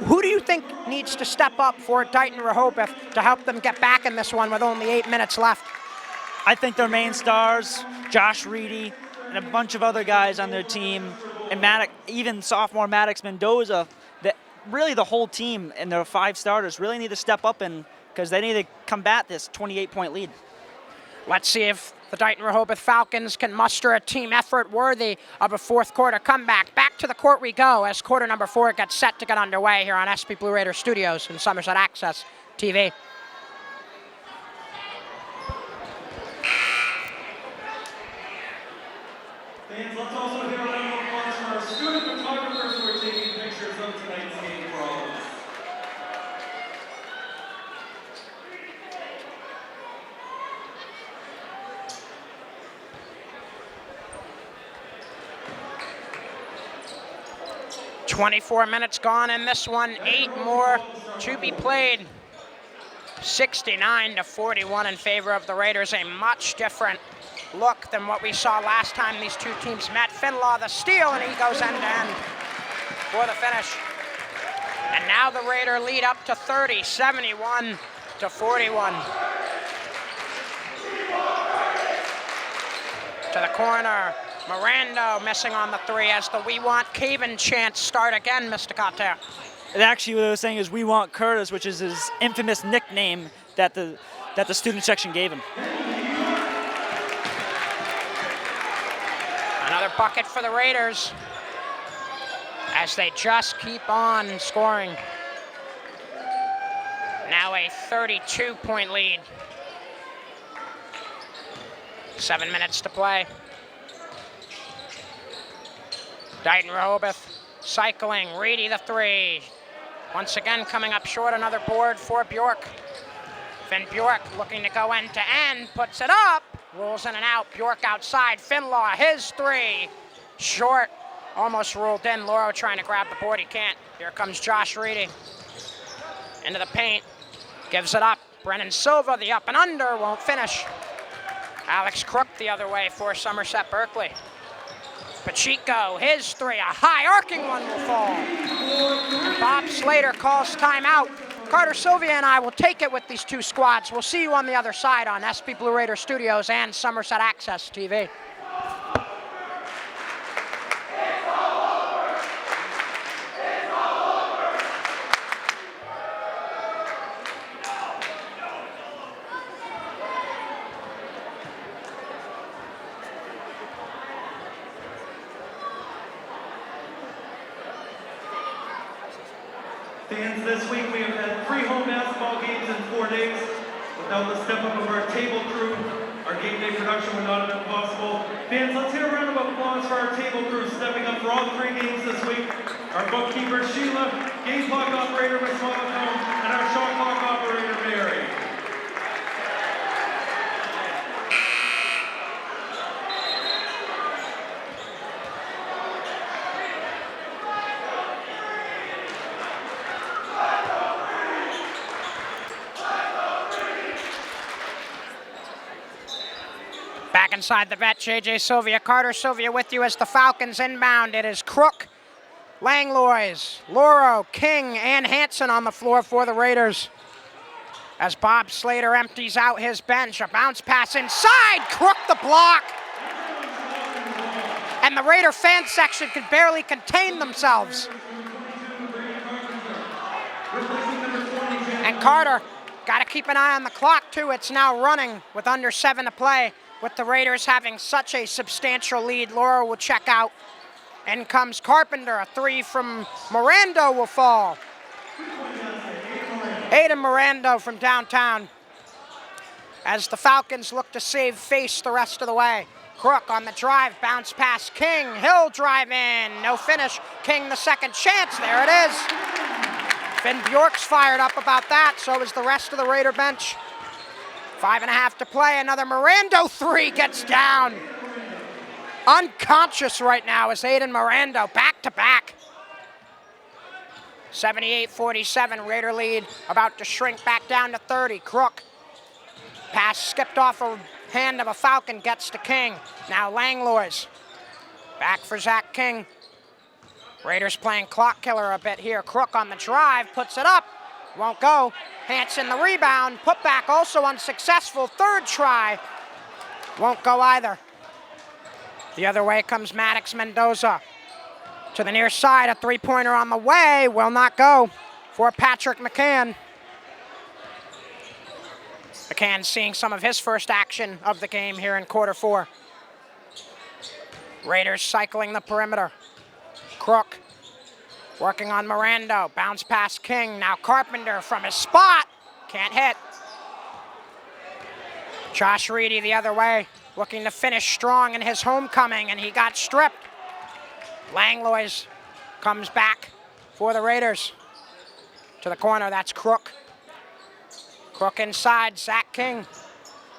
Who do you think needs to step up for Dighton Rehoboth to help them get back in this one with only 8 minutes left? I think their main stars, Josh Reedy, and a bunch of other guys on their team, and even sophomore Maddox Mendoza, really the whole team and their 5 starters really need to step up because they need to combat this 28-point lead. Let's see if the Dighton Rehoboth Falcons can muster a team effort worthy of a fourth quarter comeback. Back to the court we go as quarter number 4 gets set to get underway here on SP Blue Raider Studios and Somerset Access TV. Fans, let's also hear a round of applause for our student photographers who are taking pictures of tonight's game for all of us. "24 minutes gone in this one, 8 more to be played. 69-41 in favor of the Raiders, a much different look than what we saw last time these two teams met. Finlaw the steal, and he goes end to end for the finish. And now the Raider lead up to 30, 71-41. To the corner, Mirando missing on the 3 as the "We Want Caven" chants start again, Mr. Katea. And actually what I was saying is "We Want Curtis," which is his infamous nickname that the student section gave him. Another bucket for the Raiders as they just keep on scoring. Now a 32-point lead. 7 minutes to play. Dighton Rehoboth cycling, Reedy the 3. Once again coming up short, another board for Bjork. Finn Bjork looking to go end to end, puts it up, rolls in and out. Bjork outside, Finlaw, his 3. Short, almost ruled in. Lauro trying to grab the board, he can't. Here comes Josh Reedy. Into the paint, gives it up. Brennan Silva, the up and under, won't finish. Alex Crook the other way for Somerset Berkley. Pacheco, his 3, a high arcing one will fall. And Bob Slater calls timeout. Carter Sylvia and I will take it with these two squads. We'll see you on the other side on SP Blue Raider Studios and Somerset Access TV. Fans, this week we have had 3 home basketball games in 4 days. Without the step up of our table crew, our game day production would not have been possible. Fans, let's hear a round of applause for our table crew stepping up for all 3 games this week. Our bookkeeper, Sheila, game clock operator, Ms. Monotone, and our shot clock operator, Mary. Back inside the vet, JJ Sylvia, Carter Sylvia with you as the Falcons inbound. It is Crook, Langlois, Lauro, King, and Hanson on the floor for the Raiders. As Bob Slater empties out his bench, a bounce pass inside, Crook the block. And the Raider fan section could barely contain themselves. And Carter, got to keep an eye on the clock too. It's now running with under 7 to play. With the Raiders having such a substantial lead, Laura will check out. In comes Carpenter, a 3 from Mirando will fall. Aiden Mirando from downtown. As the Falcons look to save face the rest of the way. Crook on the drive, bounce pass King, Hill drive in, no finish. King the second chance, there it is. Finn Bjork's fired up about that, so is the rest of the Raider bench. 5.5 to play. Another Mirando three gets down. Unconscious right now is Aiden Mirando, back to back. 78-47, Raider lead about to shrink back down to 30. Crook, pass skipped off a hand of a Falcon, gets to King. Now Langlois, back for Zach King. Raiders playing clock killer a bit here. Crook on the drive, puts it up, won't go. Hanson the rebound, put back also unsuccessful. Third try, won't go either. The other way comes Maddox Mendoza. To the near side, a three-pointer on the way, will not go for Patrick McCann. McCann seeing some of his first action of the game here in quarter four. Raiders cycling the perimeter. Crook working on Mirando, bounce past King, now Carpenter from his spot, can't hit. Josh Reedy the other way, looking to finish strong in his homecoming, and he got stripped. Langlois comes back for the Raiders. To the corner, that's Crook. Crook inside, Zach King.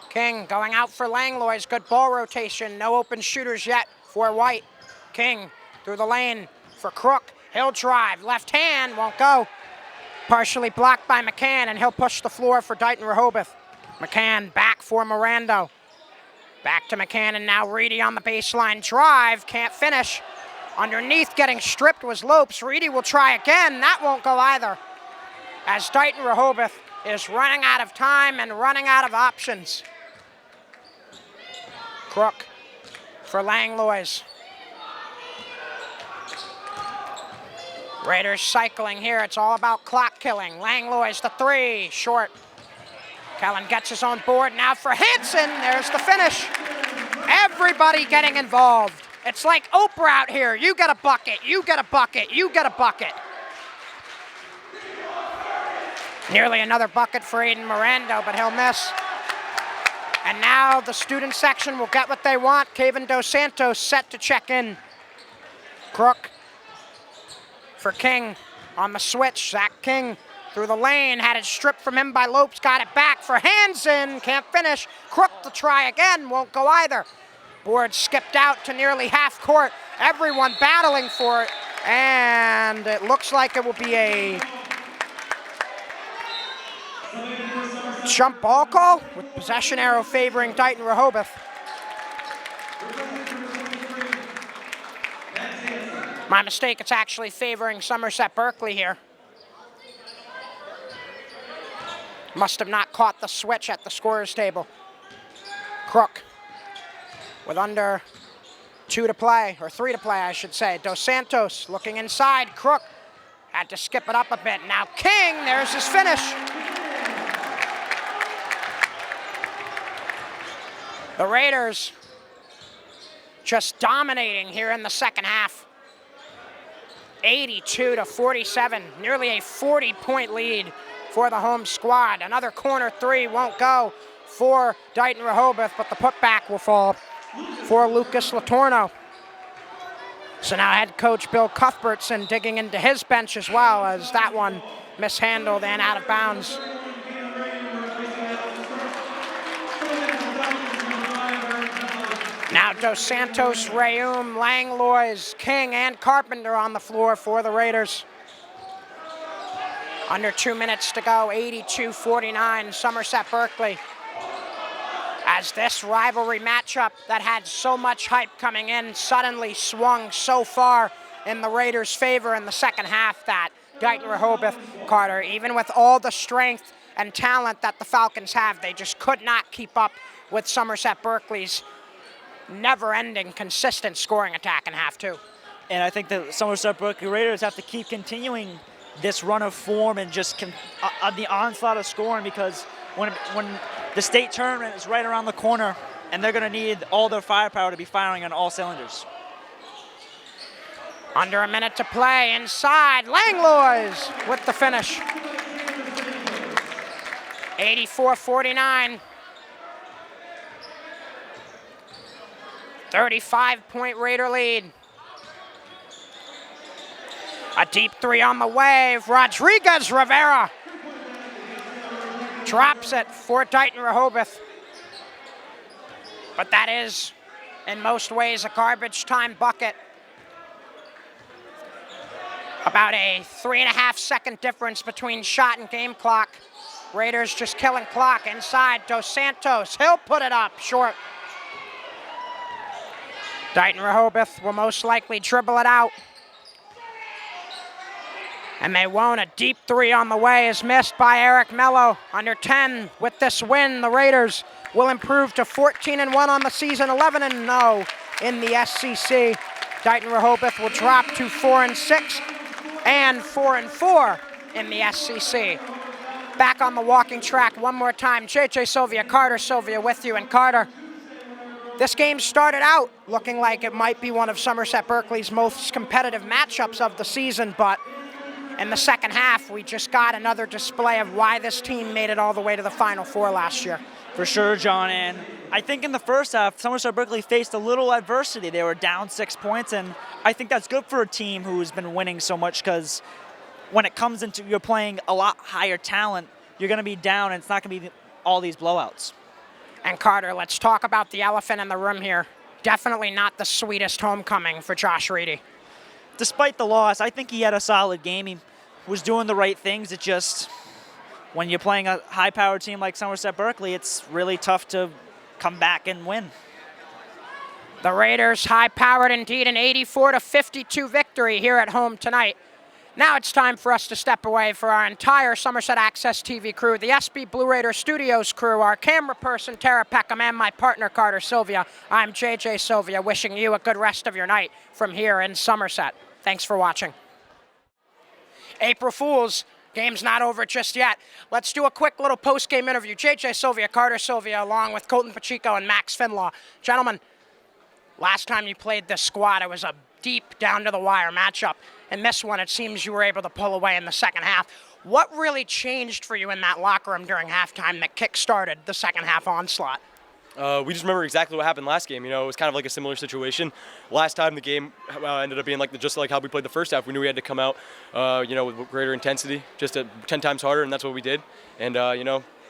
King going out for Langlois, good ball rotation, no open shooters yet for White. King through the lane for Crook, he'll drive, left hand, won't go. Partially blocked by McCann, and he'll push the floor for Dighton Rehoboth. McCann back for Mirando. Back to McCann, and now Reedy on the baseline drive, can't finish. Underneath getting stripped was Lopes. Reedy will try again, that won't go either. As Dighton Rehoboth is running out of time and running out of options. Crook for Langlois. Raiders cycling here, it's all about clock killing. Langlois the three, short. Kellen gets his own board, now for Hanson, there's the finish. Everybody getting involved. It's like Oprah out here, you get a bucket, you get a bucket, you get a bucket. Nearly another bucket for Aiden Mirando, but he'll miss. And now the student section will get what they want. Kevin Dos Santos set to check in. Crook for King on the switch. Zach King through the lane, had it stripped from him by Lopes, got it back for Hanson, can't finish. Crook to try again, won't go either. Board skipped out to nearly half court. Everyone battling for it, and it looks like it will be a jump ball call with possession arrow favoring Dighton Rehoboth. My mistake, it's actually favoring Somerset Berkley here. Must have not caught the switch at the scorer's table. Crook with under 2 to play, or 3 to play, I should say. Dos Santos looking inside. Crook had to skip it up a bit. Now King, there's his finish. The Raiders just dominating here in the second half. 82-47, nearly a 40-point lead for the home squad. Another corner three won't go for Dighton Rehoboth, but the putback will fall for Lucas Latorno. So now head coach Bill Cuthbertson digging into his bench as well, as that one mishandled and out of bounds. Now Dos Santos, Rayum, Langlois, King, and Carpenter on the floor for the Raiders. Under 2 minutes to go, 82-49, Somerset Berkley. As this rivalry matchup that had so much hype coming in suddenly swung so far in the Raiders' favor in the second half that Dighton Rehoboth, Carter, even with all the strength and talent that the Falcons have, they just could not keep up with Somerset Berkley's never-ending, consistent scoring attack in half two. And I think the Somerset Berkley Raiders have to keep continuing this run of form and just the onslaught of scoring, because when the state tournament is right around the corner, and they're going to need all their firepower to be firing on all cylinders. Under a minute to play, inside, Langlois with the finish. 84-49. 35-point Raider lead. A deep three on the way. Rodriguez Rivera drops it for Dighton Rehoboth. But that is, in most ways, a garbage time bucket. About a 3.5-second difference between shot and game clock. Raiders just killing clock inside. Dos Santos, he'll put it up short. Dighton Rehoboth will most likely dribble it out. And they won't. A deep three on the way is missed by Eric Mello. Under 10 with this win, the Raiders will improve to 14-1 on the season, 11-0 in the SCC. Dighton Rehoboth will drop to 4-6 and 4-4 in the SCC. Back on the walking track one more time. JJ Sylvia, Carter Sylvia with you. And Carter, this game started out looking like it might be one of Somerset Berkley's most competitive matchups of the season, but in the second half, we just got another display of why this team made it all the way to the Final Four last year. For sure, John, and I think in the first half, Somerset Berkley faced a little adversity. They were down 6 points, and I think that's good for a team who's been winning so much, because when it comes into you're playing a lot higher talent, you're going to be down, and it's not going to be all these blowouts. And Carter, let's talk about the elephant in the room here. Definitely not the sweetest homecoming for Josh Reedy. Despite the loss, I think he had a solid game. He was doing the right things. It just, when you're playing a high-powered team like Somerset Berkley, it's really tough to come back and win. The Raiders high-powered indeed, an 84-52 victory here at home tonight. Now it's time for us to step away for our entire Somerset Access TV crew, the SB Blue Raider Studios crew, our camera person, Tara Peckham, and my partner, Carter Sylvia. I'm JJ Sylvia, wishing you a good rest of your night from here in Somerset. Thanks for watching. April Fools, game's not over just yet. Let's do a quick little post-game interview. JJ Sylvia, Carter Sylvia, along with Colton Pacheco and Max Finlaw. Gentlemen, last time you played this squad, it was a deep, down-to-the-wire matchup. In this one, it seems you were able to pull away in the second half. What really changed for you in that locker room during halftime that kick-started the second half onslaught? We just remember exactly what happened last game. You know, it was kind of like a similar situation. Last time the game ended up being just like how we played the first half. We knew we had to come out, with greater intensity, just 10 times harder, and that's what we did. And,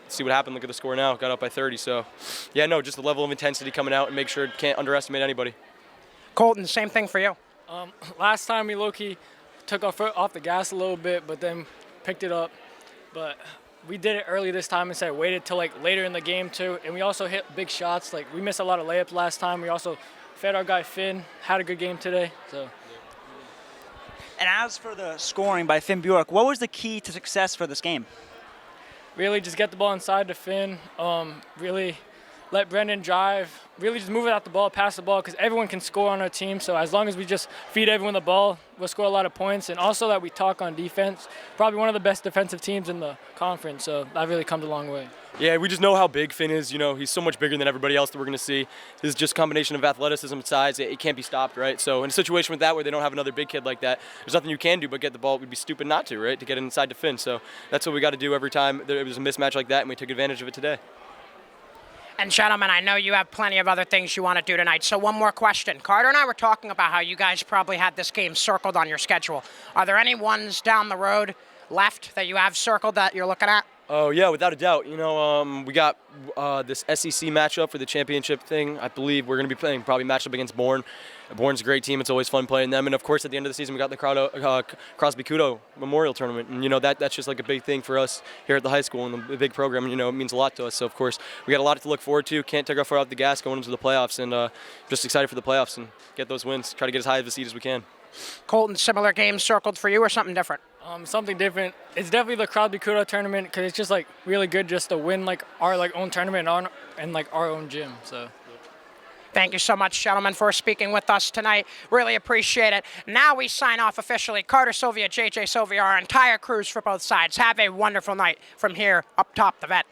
see what happened. Look at the score now. Got up by 30. So, yeah, no, just the level of intensity coming out and make sure it can't underestimate anybody. Colton, same thing for you. Last time we low-key took our foot off the gas a little bit, but then picked it up. But we did it early this time instead of waited till later in the game too. And we also hit big shots. We missed a lot of layups last time. We also fed our guy Finn. Had a good game today. So. And as for the scoring by Finn Bjork, what was the key to success for this game? Really just get the ball inside to Finn. Really let Brendan drive. Really just move it out the ball, pass the ball, because everyone can score on our team. So as long as we just feed everyone the ball, we'll score a lot of points. And also that we talk on defense. Probably one of the best defensive teams in the conference. So that really comes a long way. Yeah, we just know how big Finn is. You know, he's so much bigger than everybody else that we're going to see. His just combination of athleticism and size, it can't be stopped, right? So in a situation with that where they don't have another big kid like that, there's nothing you can do but get the ball. It would be stupid not to, right, to get it inside to Finn. So that's what we got to do every time there was a mismatch like that, and we took advantage of it today. And gentlemen, I know you have plenty of other things you want to do tonight, so one more question. Carter and I were talking about how you guys probably had this game circled on your schedule. Are there any ones down the road left that you have circled that you're looking at? Oh, yeah, without a doubt. You know, we got this SEC matchup for the championship thing. I believe we're going to be playing probably matchup against Bourne. Bourne's a great team. It's always fun playing them. And, of course, at the end of the season, we got the Crosby-Kudo Memorial Tournament. And, that's just like a big thing for us here at the high school and a big program. And, it means a lot to us. So, of course, we got a lot to look forward to. Can't take our foot off the gas going into the playoffs. And just excited for the playoffs and get those wins. Try to get as high of a seed as we can. Colton, similar games circled for you or something different? Something different. It's definitely the Crosby-Kudo tournament because it's just really good just to win our own tournament and our own gym. So. Thank you so much, gentlemen, for speaking with us tonight. Really appreciate it. Now we sign off officially. Carter Sylvia, JJ Sylvia, our entire crews for both sides. Have a wonderful night from here up top the vet.